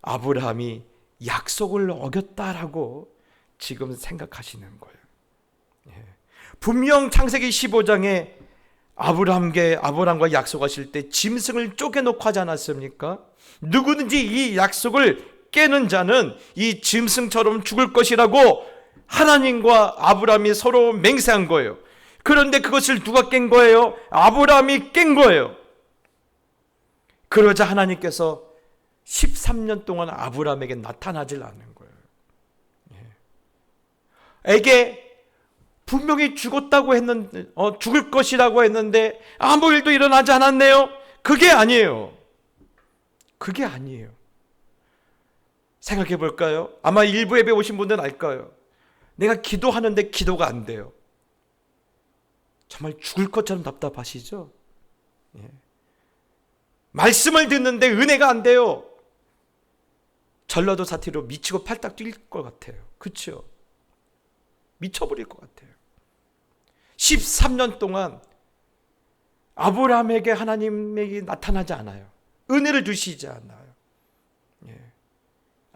아브라함이 약속을 어겼다라고 지금 생각하시는 거예요. 분명 창세기 15장에 아브라함과 약속하실 때 짐승을 쪼개놓고 하지 않았습니까? 누구든지 이 약속을 깨는 자는 이 짐승처럼 죽을 것이라고 하나님과 아브라함이 서로 맹세한 거예요. 그런데 그것을 누가 깬 거예요? 아브라함이 깬 거예요. 그러자 하나님께서 13년 동안 아브라함에게 나타나질 않는 거예요. 에게 분명히 죽었다고 했는데, 죽을 것이라고 했는데 아무 일도 일어나지 않았네요. 그게 아니에요. 그게 아니에요. 생각해 볼까요? 아마 일부 예배 오신 분들은 알까요? 내가 기도하는데 기도가 안 돼요. 정말 죽을 것처럼 답답하시죠? 말씀을 듣는데 은혜가 안 돼요. 전라도 사태로 미치고 팔딱 뛸 것 같아요. 그렇죠? 미쳐버릴 것 같아요. 13년 동안 아브라함에게 하나님에게 나타나지 않아요. 은혜를 주시지 않아요.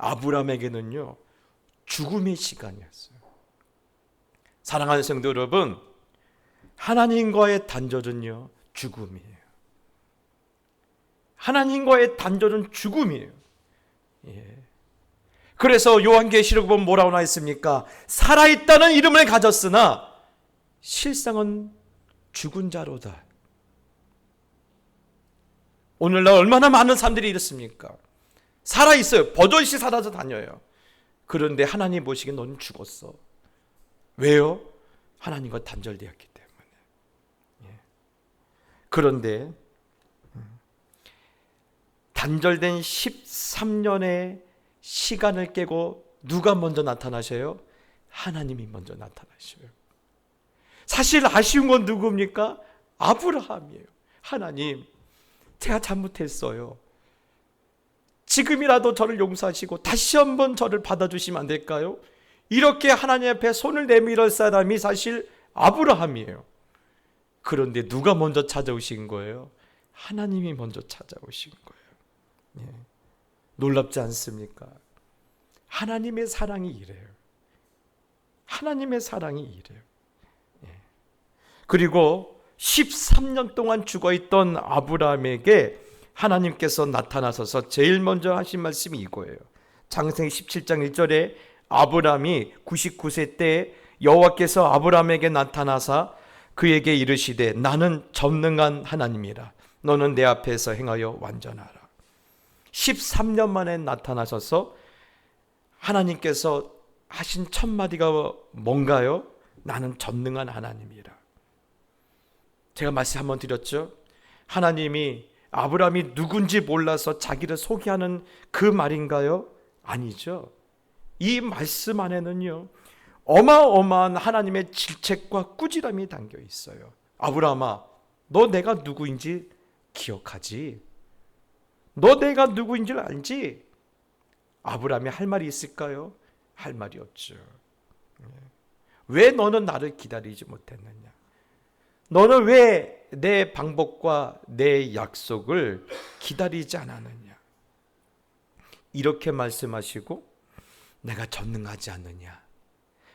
아브라함에게는요, 죽음의 시간이었어요. 사랑하는 성도 여러분, 하나님과의 단절은요, 죽음이에요. 하나님과의 단절은 죽음이에요. 그래서 요한계시록 보면 뭐라고 나와 있습니까? 살아있다는 이름을 가졌으나 실상은 죽은 자로다. 오늘날 얼마나 많은 사람들이 이렇습니까? 살아있어요. 버젓이 살아서 다녀요. 그런데 하나님 보시기엔 너는 죽었어. 왜요? 하나님과 단절되었기 때문에. 그런데 단절된 13년의 시간을 깨고 누가 먼저 나타나셔요? 하나님이 먼저 나타나셔요. 사실 아쉬운 건 누굽니까? 아브라함이에요. 하나님, 제가 잘못했어요. 지금이라도 저를 용서하시고 다시 한번 저를 받아주시면 안 될까요? 이렇게 하나님 앞에 손을 내밀을 사람이 사실 아브라함이에요. 그런데 누가 먼저 찾아오신 거예요? 하나님이 먼저 찾아오신 거예요. 예. 놀랍지 않습니까? 하나님의 사랑이 이래요. 하나님의 사랑이 이래요. 예. 그리고 13년 동안 죽어있던 아브라함에게 하나님께서 나타나셔서 제일 먼저 하신 말씀이 이거예요. 창세기 17장 1절에 아브라함이 99세 때 여호와께서 아브라함에게 나타나사 그에게 이르시되 나는 전능한 하나님이라 너는 내 앞에서 행하여 완전하라. 13년 만에 나타나셔서 하나님께서 하신 첫 마디가 뭔가요? 나는 전능한 하나님이라. 제가 말씀 한번 드렸죠. 하나님이 아브라함이 누군지 몰라서 자기를 소개하는 그 말인가요? 아니죠. 이 말씀 안에는요 어마어마한 하나님의 질책과 꾸지람이 담겨 있어요. 아브라함아, 너 내가 누구인지 기억하지? 너 내가 누구인지 알지? 아브라함이 할 말이 있을까요? 할 말이 없죠. 왜 너는 나를 기다리지 못했느냐? 너는 왜 내 방법과 내 약속을 기다리지 않았느냐? 이렇게 말씀하시고 내가 전능하지 않느냐?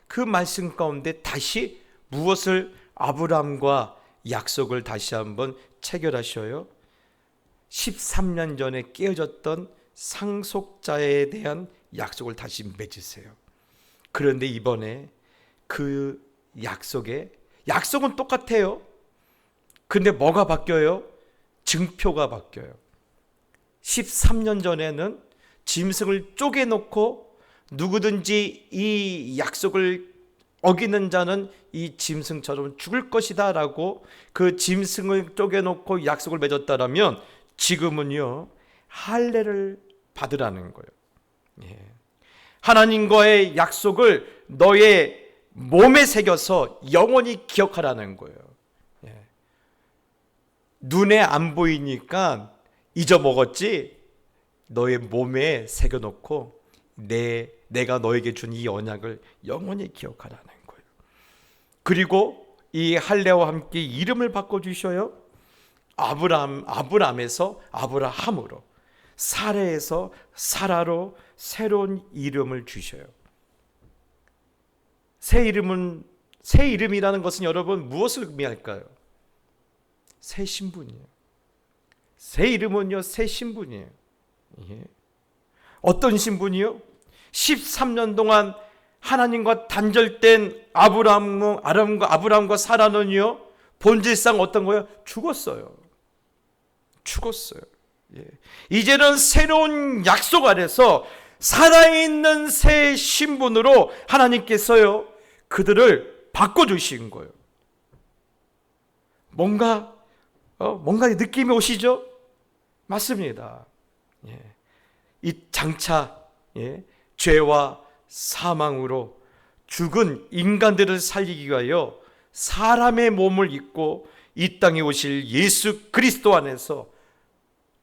그 말씀 가운데 다시 무엇을 아브라함과 약속을 다시 한번 체결하셔요? 13년 전에 깨어졌던 상속자에 대한 약속을 다시 맺으세요. 그런데 이번에 그 약속은 똑같아요. 근데 뭐가 바뀌어요? 증표가 바뀌어요. 13년 전에는 짐승을 쪼개놓고 누구든지 이 약속을 어기는 자는 이 짐승처럼 죽을 것이다 라고 그 짐승을 쪼개놓고 약속을 맺었다라면 지금은요 할례를 받으라는 거예요. 예. 하나님과의 약속을 너의 몸에 새겨서 영원히 기억하라는 거예요. 예. 눈에 안 보이니까 잊어먹었지 너의 몸에 새겨놓고 내가 너에게 준 이 언약을 영원히 기억하라는 거예요. 그리고 이 할례와 함께 이름을 바꿔주셔요. 아브람에서 아브라함으로, 사레에서 사라로 새로운 이름을 주셔요. 새 이름이라는 것은 여러분 무엇을 의미할까요? 새 신분이에요. 새 이름은요 새 신분이에요. 예. 어떤 신분이요? 13년 동안 하나님과 단절된 아브라함과 사라는요 본질상 어떤 거예요? 죽었어요. 예. 이제는 새로운 약속 아래서 살아있는 새 신분으로 하나님께서요 그들을 바꿔주신 거예요. 뭔가 느낌이 오시죠? 맞습니다. 예. 이 장차 죄와 사망으로 죽은 인간들을 살리기 위하여 사람의 몸을 입고 이 땅에 오실 예수 그리스도 안에서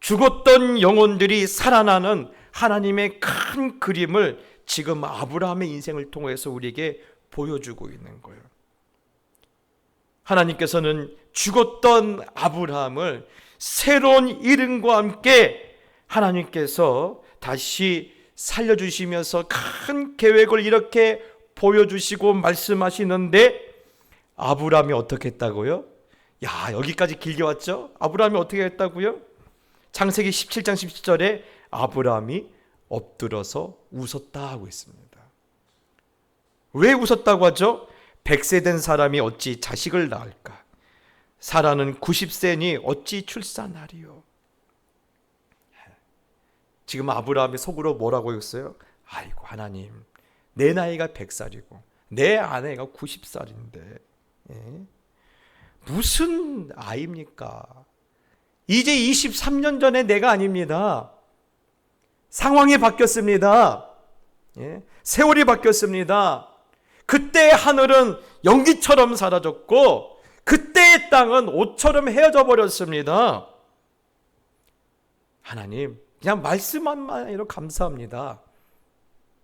죽었던 영혼들이 살아나는 하나님의 큰 그림을 지금 아브라함의 인생을 통해서 우리에게 보여주고 있는 거예요. 하나님께서는 죽었던 아브라함을 새로운 이름과 함께 하나님께서 다시 살려주시면서 큰 계획을 이렇게 보여주시고 말씀하시는데 아브라함이 어떻게 했다고요? 여기까지 길게 왔죠? 아브라함이 어떻게 했다고요? 창세기 17장 17절에 아브라함이 엎드려서 웃었다 하고 있습니다. 왜 웃었다고 하죠? 100세 된 사람이 어찌 자식을 낳을까? 사라는 90세니 어찌 출산하리요? 지금 아브라함이 속으로 뭐라고 했어요? 아이고 하나님, 내 나이가 100살이고 내 아내가 90살인데 무슨 아이입니까? 이제 23년 전에 내가 아닙니다. 상황이 바뀌었습니다. 세월이 바뀌었습니다. 그때의 하늘은 연기처럼 사라졌고 그때의 땅은 옷처럼 헤어져 버렸습니다. 하나님, 그냥 말씀 한마디로 감사합니다.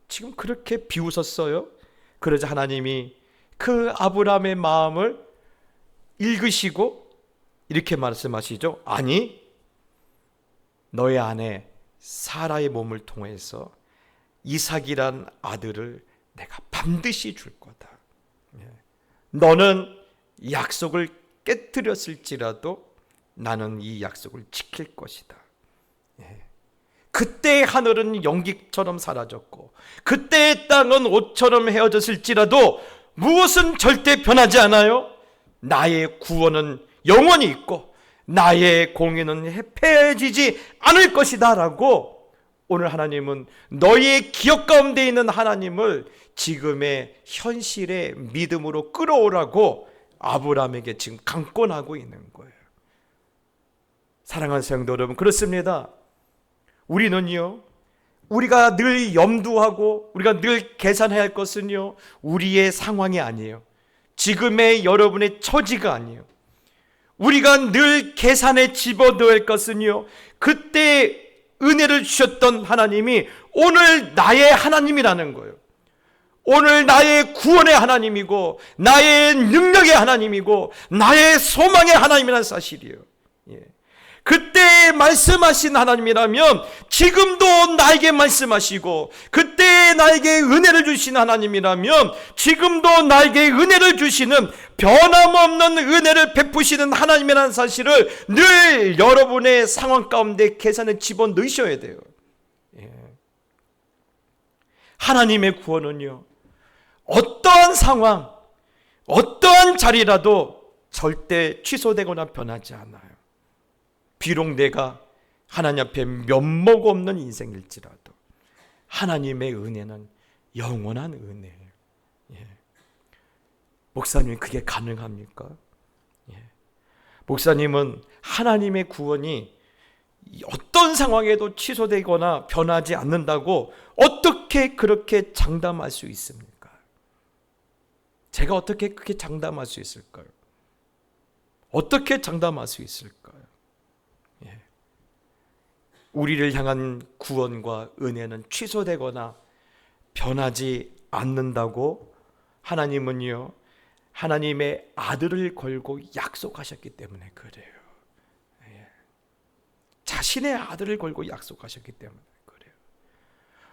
지금 그렇게 비웃었어요. 그러자 하나님이 그 아브라함의 마음을 읽으시고 이렇게 말씀하시죠. 아니, 너의 아내 사라의 몸을 통해서 이삭이란 아들을 내가 반드시 줄 거다. 너는 약속을 깨뜨렸을지라도 나는 이 약속을 지킬 것이다. 그때의 하늘은 연기처럼 사라졌고 그때의 땅은 옷처럼 헤어졌을지라도 무엇은 절대 변하지 않아요. 나의 구원은 영원히 있고 나의 공의는 해패해지지 않을 것이다 라고 오늘 하나님은 너희의 기억 가운데 있는 하나님을 지금의 현실의 믿음으로 끌어오라고 아브라함에게 지금 강권하고 있는 거예요. 사랑하는 성도 여러분, 그렇습니다. 우리는요, 우리가 늘 염두하고 우리가 늘 계산해야 할 것은요, 우리의 상황이 아니에요. 지금의 여러분의 처지가 아니에요. 우리가 늘 계산에 집어넣어야 할 것은요, 그때 은혜를 주셨던 하나님이 오늘 나의 하나님이라는 거예요. 오늘 나의 구원의 하나님이고 나의 능력의 하나님이고 나의 소망의 하나님이라는 사실이에요. 그때 말씀하신 하나님이라면 지금도 나에게 말씀하시고 그때 나에게 은혜를 주신 하나님이라면 지금도 나에게 은혜를 주시는 변함없는 은혜를 베푸시는 하나님이라는 사실을 늘 여러분의 상황 가운데 계산에 집어넣으셔야 돼요. 하나님의 구원은요, 어떠한 상황, 어떠한 자리라도 절대 취소되거나 변하지 않아요. 비록 내가 하나님 앞에 면목 없는 인생일지라도 하나님의 은혜는 영원한 은혜예요. 목사님, 그게 가능합니까? 목사님은 하나님의 구원이 어떤 상황에도 취소되거나 변하지 않는다고 어떻게 그렇게 장담할 수 있습니까? 제가 어떻게 그렇게 장담할 수 있을까요? 어떻게 장담할 수 있을까요? 우리를 향한 구원과 은혜는 취소되거나 변하지 않는다고 하나님은요, 하나님의 아들을 걸고 약속하셨기 때문에 그래요. 자신의 아들을 걸고 약속하셨기 때문에 그래요.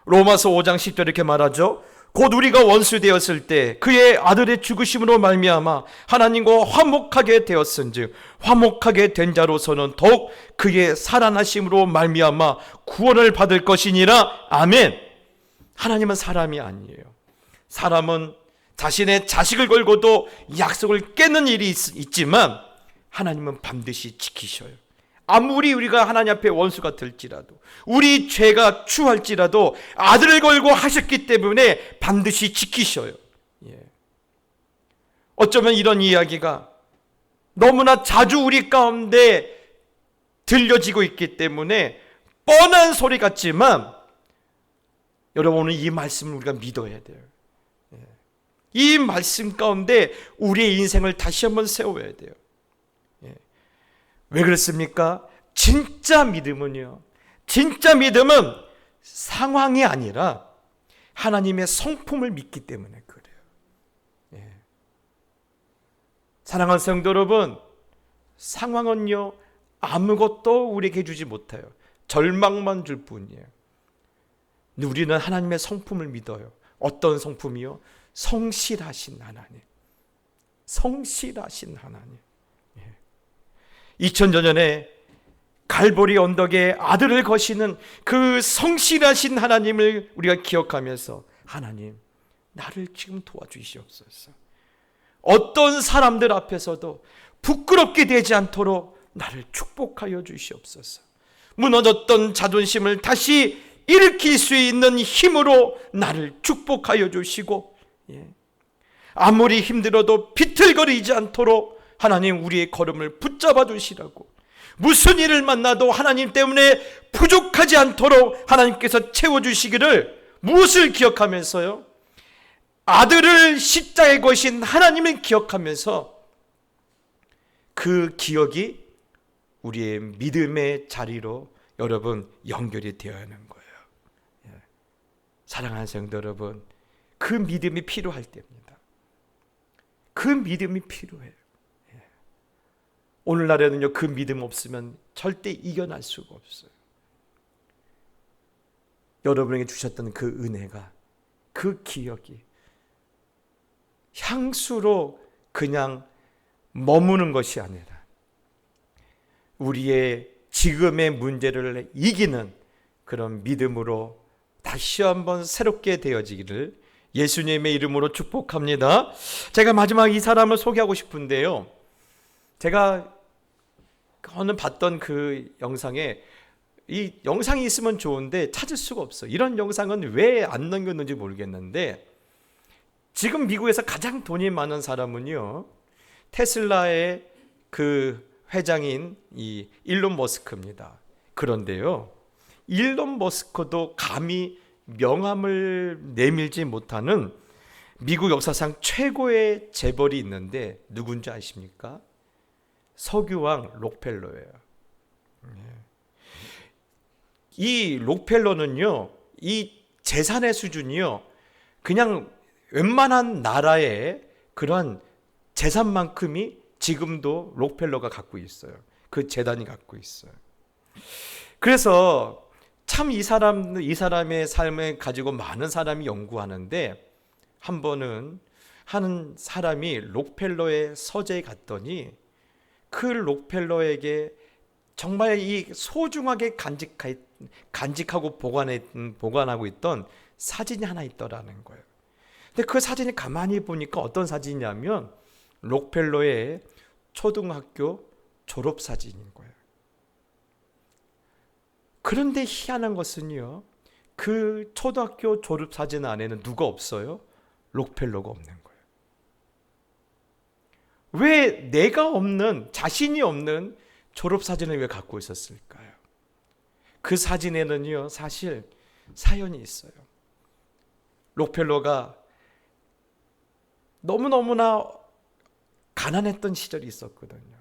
로마서 5장 10절 이렇게 말하죠. 곧 우리가 원수 되었을 때 그의 아들의 죽으심으로 말미암아 하나님과 화목하게 되었은즉 화목하게 된 자로서는 더욱 그의 살아나심으로 말미암아 구원을 받을 것이니라. 아멘. 하나님은 사람이 아니에요. 사람은 자신의 자식을 걸고도 약속을 깨는 일이 있지만 하나님은 반드시 지키셔요. 아무리 우리가 하나님 앞에 원수가 될지라도 우리 죄가 추할지라도 아들을 걸고 하셨기 때문에 반드시 지키셔요. 어쩌면 이런 이야기가 너무나 자주 우리 가운데 들려지고 있기 때문에 뻔한 소리 같지만 여러분, 오늘 이 말씀을 우리가 믿어야 돼요. 이 말씀 가운데 우리의 인생을 다시 한번 세워야 돼요. 왜 그렇습니까? 진짜 믿음은요, 진짜 믿음은 상황이 아니라 하나님의 성품을 믿기 때문에 그래요. 사랑하는 성도 여러분, 상황은요 아무것도 우리에게 주지 못해요. 절망만 줄 뿐이에요. 근데 우리는 하나님의 성품을 믿어요. 어떤 성품이요? 성실하신 하나님. 성실하신 하나님. 2000년 전에 갈보리 언덕에 아들을 거시는 그 성실하신 하나님을 우리가 기억하면서 하나님, 나를 지금 도와주시옵소서. 어떤 사람들 앞에서도 부끄럽게 되지 않도록 나를 축복하여 주시옵소서. 무너졌던 자존심을 다시 일으킬 수 있는 힘으로 나를 축복하여 주시고, 아무리 힘들어도 비틀거리지 않도록 하나님 우리의 걸음을 붙잡아 주시라고, 무슨 일을 만나도 하나님 때문에 부족하지 않도록 하나님께서 채워주시기를, 무엇을 기억하면서요? 아들을 십자가에 거신 하나님을 기억하면서 그 기억이 우리의 믿음의 자리로 여러분 연결이 되어야 하는 거예요. 사랑하는 성도 여러분, 그 믿음이 필요할 때입니다. 그 믿음이 필요해요. 오늘날에는요, 그 믿음 없으면 절대 이겨낼 수가 없어요. 여러분에게 주셨던 그 은혜가, 그 기억이 향수로 그냥 머무는 것이 아니라 우리의 지금의 문제를 이기는 그런 믿음으로 다시 한번 새롭게 되어지기를 예수님의 이름으로 축복합니다. 제가 마지막 이 사람을 소개하고 싶은데요, 제가 어느 봤던 그 영상에, 이 영상이 있으면 좋은데 찾을 수가 없어. 이런 영상은 왜 안 남겼는지 모르겠는데, 지금 미국에서 가장 돈이 많은 사람은요, 테슬라의 그 회장인 이 일론 머스크입니다. 그런데요, 일론 머스크도 감히 명함을 내밀지 못하는 미국 역사상 최고의 재벌이 있는데 누군지 아십니까? 석유왕 록펠러예요. 이 록펠러는요, 이 재산의 수준이요, 그냥 웬만한 나라의 그러한 재산만큼이 지금도 록펠러가 갖고 있어요. 그 재단이 갖고 있어요. 그래서 참 이 사람의 삶을 가지고 많은 사람이 연구하는데, 한 번은 하는 사람이 록펠러의 서재에 갔더니 그 록펠러에게 정말 이 소중하게 간직하고 보관하고 있던 사진이 하나 있더라는 거예요. 근데 그 사진이 가만히 보니까 어떤 사진이냐면 록펠러의 초등학교 졸업 사진인 거예요. 그런데 희한한 것은요, 그 초등학교 졸업 사진 안에는 누가 없어요? 록펠러가 없는 거예요. 왜 내가 없는, 자신이 없는 졸업 사진을 왜 갖고 있었을까요? 그 사진에는요, 사실 사연이 있어요. 록펠러가 너무너무나 가난했던 시절이 있었거든요.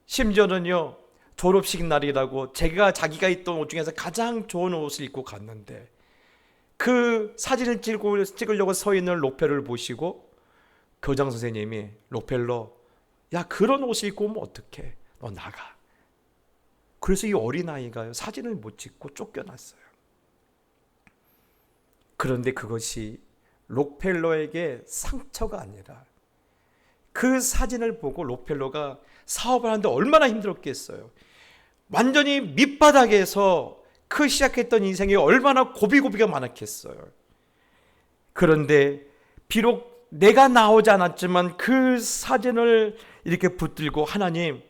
심지어는요, 졸업식 날이라고 자기가 입던 옷 중에서 가장 좋은 옷을 입고 갔는데, 그 사진을 찍으려고 서 있는 록펠러를 보시고 교장 선생님이, 록펠러, 야, 그런 옷을 입고 오면 어떡해, 너 나가. 그래서 이 어린아이가 사진을 못 찍고 쫓겨났어요. 그런데 그것이 록펠러에게 상처가 아니라, 그 사진을 보고 록펠러가 사업을 하는데 얼마나 힘들었겠어요. 완전히 밑바닥에서 그 시작했던 인생이 얼마나 고비고비가 많았겠어요. 그런데 비록 내가 나오지 않았지만 그 사진을 이렇게 붙들고, 하나님,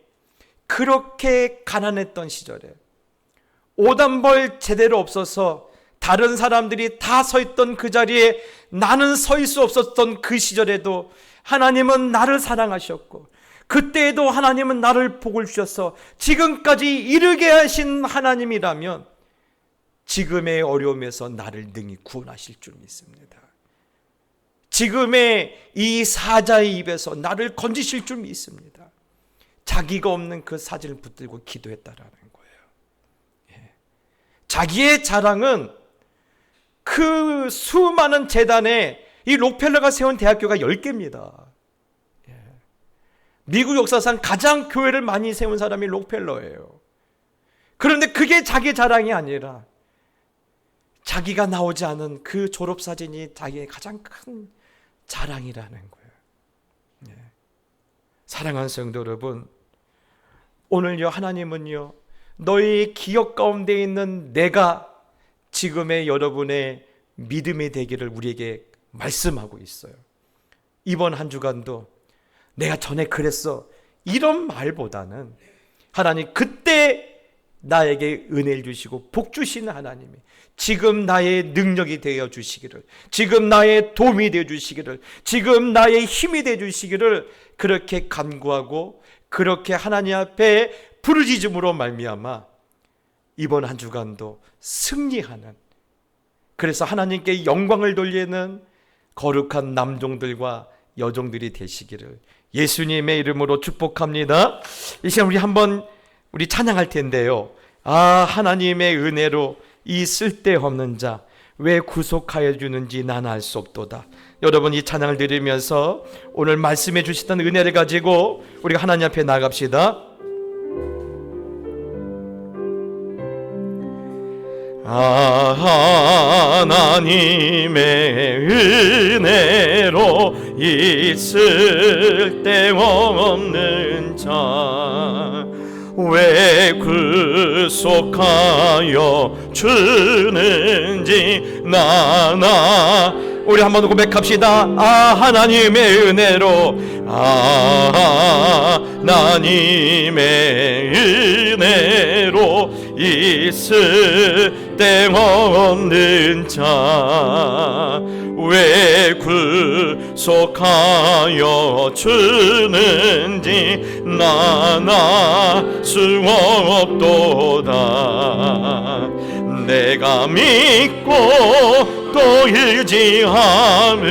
그렇게 가난했던 시절에 옷 한 벌 제대로 없어서 다른 사람들이 다 서 있던 그 자리에 나는 서 있을 수 없었던 그 시절에도 하나님은 나를 사랑하셨고, 그때에도 하나님은 나를 복을 주셔서 지금까지 이르게 하신 하나님이라면 지금의 어려움에서 나를 능히 구원하실 줄 믿습니다. 지금의 이 사자의 입에서 나를 건지실 줄 믿습니다. 자기가 없는 그 사진을 붙들고 기도했다라는 거예요. 자기의 자랑은 그 수많은 재단에 이 록펠러가 세운 대학교가 10개입니다. 미국 역사상 가장 교회를 많이 세운 사람이 록펠러예요. 그런데 그게 자기 자랑이 아니라 자기가 나오지 않은 그 졸업사진이 자기의 가장 큰 자랑이라는 거예요. 사랑하는 성도 여러분, 오늘요, 하나님은요, 너희 기억 가운데 있는 내가 지금의 여러분의 믿음이 되기를 우리에게 말씀하고 있어요. 이번 한 주간도 내가 전에 그랬어, 이런 말보다는 하나님, 그때 나에게 은혜를 주시고 복 주시는 하나님이 지금 나의 능력이 되어 주시기를, 지금 나의 도움이 되어 주시기를, 지금 나의 힘이 되어 주시기를 그렇게 간구하고 그렇게 하나님 앞에 부르짖음으로 말미암아 이번 한 주간도 승리하는, 그래서 하나님께 영광을 돌리는 거룩한 남종들과 여종들이 되시기를 예수님의 이름으로 축복합니다. 이 시간 우리 찬양할 텐데요. 하나님의 은혜로 이 쓸데없는 자 왜 구속하여 주는지 난 알 수 없도다. 여러분 이 찬양을 드리면서 오늘 말씀해 주시던 은혜를 가지고 우리가 하나님 앞에 나갑시다. 하나님의 은혜로 있을 데 없는 자 왜 구속하여 주는지 나나. 우리 한번 고백합시다. 하나님의 은혜로, 하나님의 은혜로 있을 데 없는 자 왜 구속하여 주는지 나나 수 없도다. 내가 믿고 또 의지함은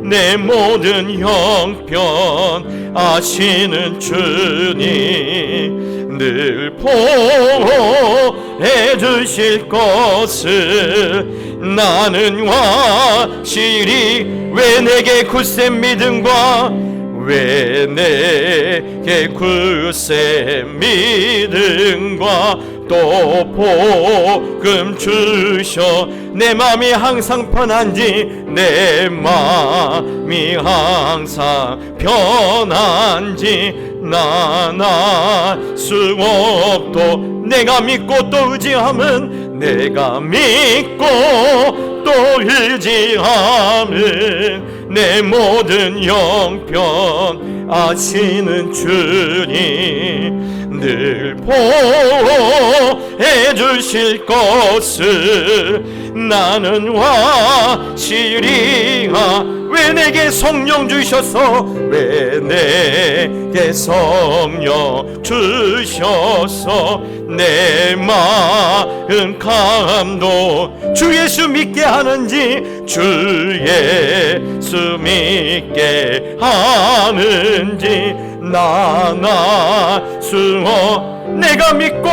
내 모든 형편 아시는 주님 늘 보호해 주실 것을 나는 확실히. 왜 내게 굳센 믿음과 왜 내게 굳센 믿음과 또 복음 주셔 내 맘이 항상 편한지 내 맘이 항상 편한지 나나 수 없도. 내가 믿고 또 의지함은 내가 믿고 또 의지함은 내 모든 형편 아시는 주님 늘 보호해 주실 것을 나는 확실히. 왜 내게 성령 주셔서 왜 내게 성령 주셔서 내 마음 감동 주 예수 믿게 하는지 주 예수 믿게 하는지 나나 수어. 내가 믿고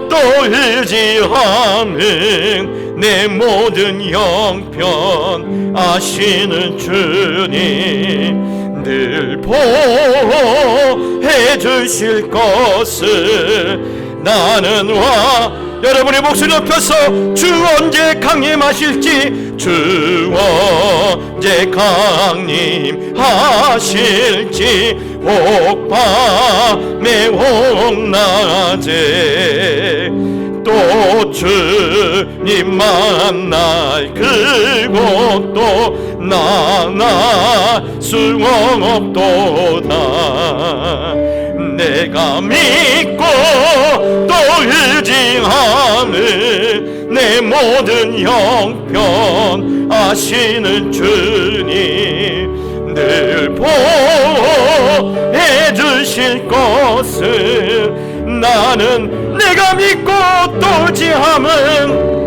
또 의지하는 내 모든 형편 아시는 주님 늘 보호해 주실 것을 나는 여러분의 목소리 높여서 주 언제 강림하실지 주 언제 강림하실지 혹밤에 혹낮에 또 주님 만날 그곳도 나나 수 없도다. 내가 믿고 또 의지하는 내 모든 형편 아시는 주님 늘 보호해 주실 것을 나는 내가 믿고 또 의지함은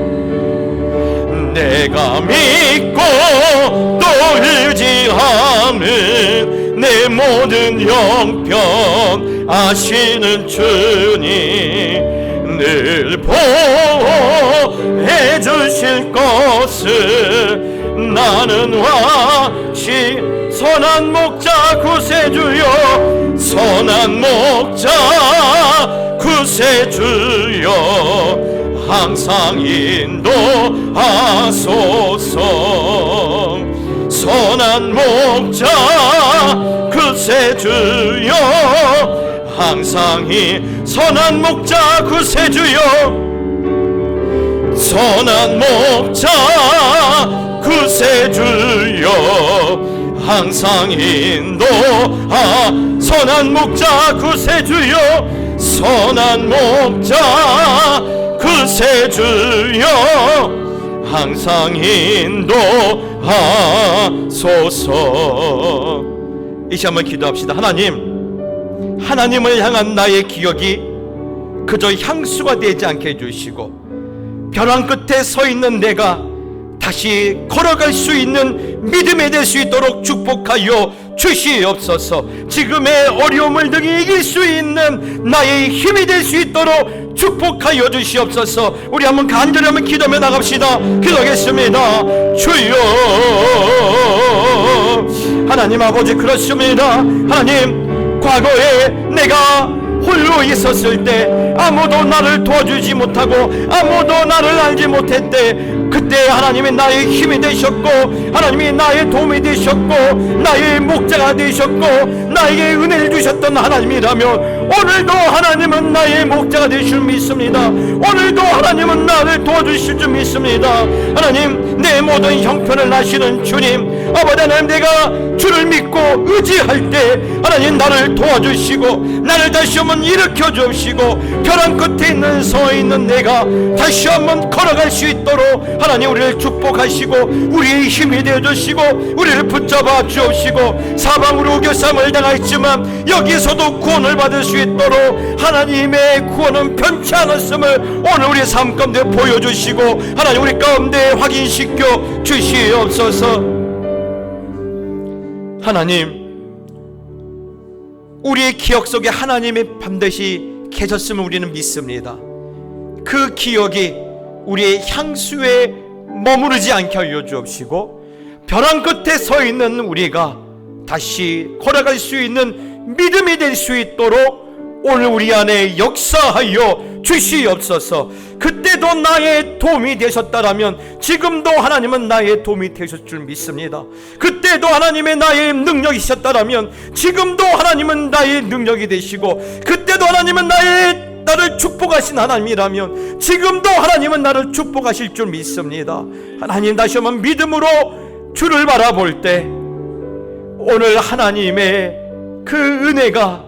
내가 믿고 또 의지함은 내 모든 형편 아시는 주님 늘 보호해 주실 것을 나는 확실히. 선한 목자 구세주여 선한 목자 구세주여 항상 인도하소서. 선한 목자 구세주여 항상 선한 목자 구세주여 선한 목자 구세주여 항상 선한 목자 구세주여 선한 목자 구세주여 항상 인도하소서. 이시 한번 기도합시다. 하나님을 향한 나의 기억이 그저 향수가 되지 않게 해주시고 벼랑 끝에 서 있는 내가 다시 걸어갈 수 있는 믿음이 될 수 있도록 축복하여 주시옵소서. 지금의 어려움을 등이 이길 수 있는 나의 힘이 될 수 있도록 축복하여 주시옵소서. 우리 한번 간절히 한번 기도하며 나갑시다. 기도하겠습니다. 주여, 하나님 아버지, 그렇습니다. 하나님, 과거에 내가 홀로 있었을 때 아무도 나를 도와주지 못하고 아무도 나를 알지 못했대. 그때 하나님이 나의 힘이 되셨고 하나님이 나의 도움이 되셨고 나의 목자가 되셨고 나에게 은혜를 주셨던 하나님이라면 오늘도 하나님은 나의 목자가 되실 줄 믿습니다. 오늘도 하나님은 나를 도와주실 줄 믿습니다. 하나님, 내 모든 형편을 아시는 주님, 아버지 하나님, 내가 주를 믿고 의지할 때 하나님 나를 도와주시고 나를 다시 한번 일으켜 주시고 벼랑 끝에 있는 서 있는 내가 다시 한번 걸어갈 수 있도록 하나님 우리를 축복하시고 우리의 힘이 되어주시고 우리를 붙잡아 주옵시고 사방으로 우겨쌈을 당했지만 여기서도 구원을 받을 수 있도록 하나님의 구원은 편치 않았음을 오늘 우리 삶 가운데 보여주시고 하나님 우리 가운데 확인시켜 주시옵소서. 하나님, 우리의 기억 속에 하나님이 반드시 계셨음을 우리는 믿습니다. 그 기억이 우리의 향수에 머무르지 않게 하여 주옵시고 벼랑 끝에 서 있는 우리가 다시 걸어갈 수 있는 믿음이 될 수 있도록 오늘 우리 안에 역사하여 주시옵소서. 그때도 나의 도움이 되셨다라면 지금도 하나님은 나의 도움이 되셨을 줄 믿습니다. 그때도 하나님의 나의 능력이셨다라면 지금도 하나님은 나의 능력이 되시고 그때도 하나님은 나를 축복하신 하나님이라면 지금도 하나님은 나를 축복하실 줄 믿습니다. 하나님, 다시 한번 믿음으로 주를 바라볼 때 오늘 하나님의 그 은혜가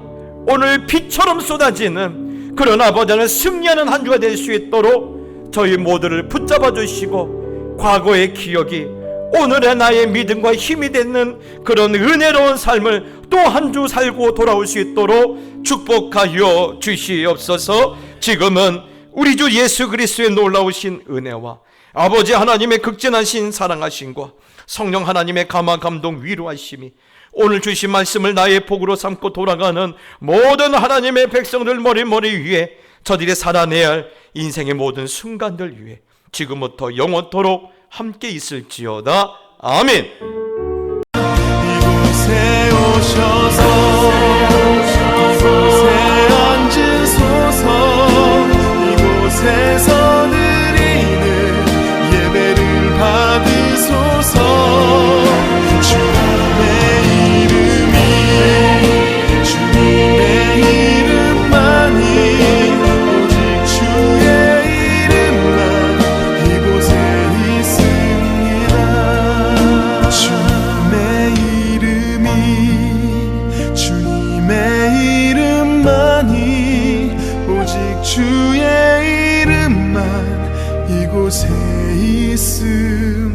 오늘 빛처럼 쏟아지는 그런 아버지는 승리하는 한 주가 될 수 있도록 저희 모두를 붙잡아 주시고 과거의 기억이 오늘의 나의 믿음과 힘이 되는 그런 은혜로운 삶을 또 한 주 살고 돌아올 수 있도록 축복하여 주시옵소서. 지금은 우리 주 예수 그리스도의 놀라우신 은혜와 아버지 하나님의 극진하신 사랑하심과 성령 하나님의 감화 감동 위로하심이 오늘 주신 말씀을 나의 복으로 삼고 돌아가는 모든 하나님의 백성들 머리 위에 저들이 살아내야 할 인생의 모든 순간들 위해 지금부터 영원토록 함께 있을지어다. 아멘. 이곳에 오셔서 이곳에 앉으소서. 이곳에서 드리는 예배를 받으소서. 주님의 이름만이 오직 주의 이름만 이곳에 있습니다. 주님의 이름만이 오직 주의 이름만 이곳에 있습니다.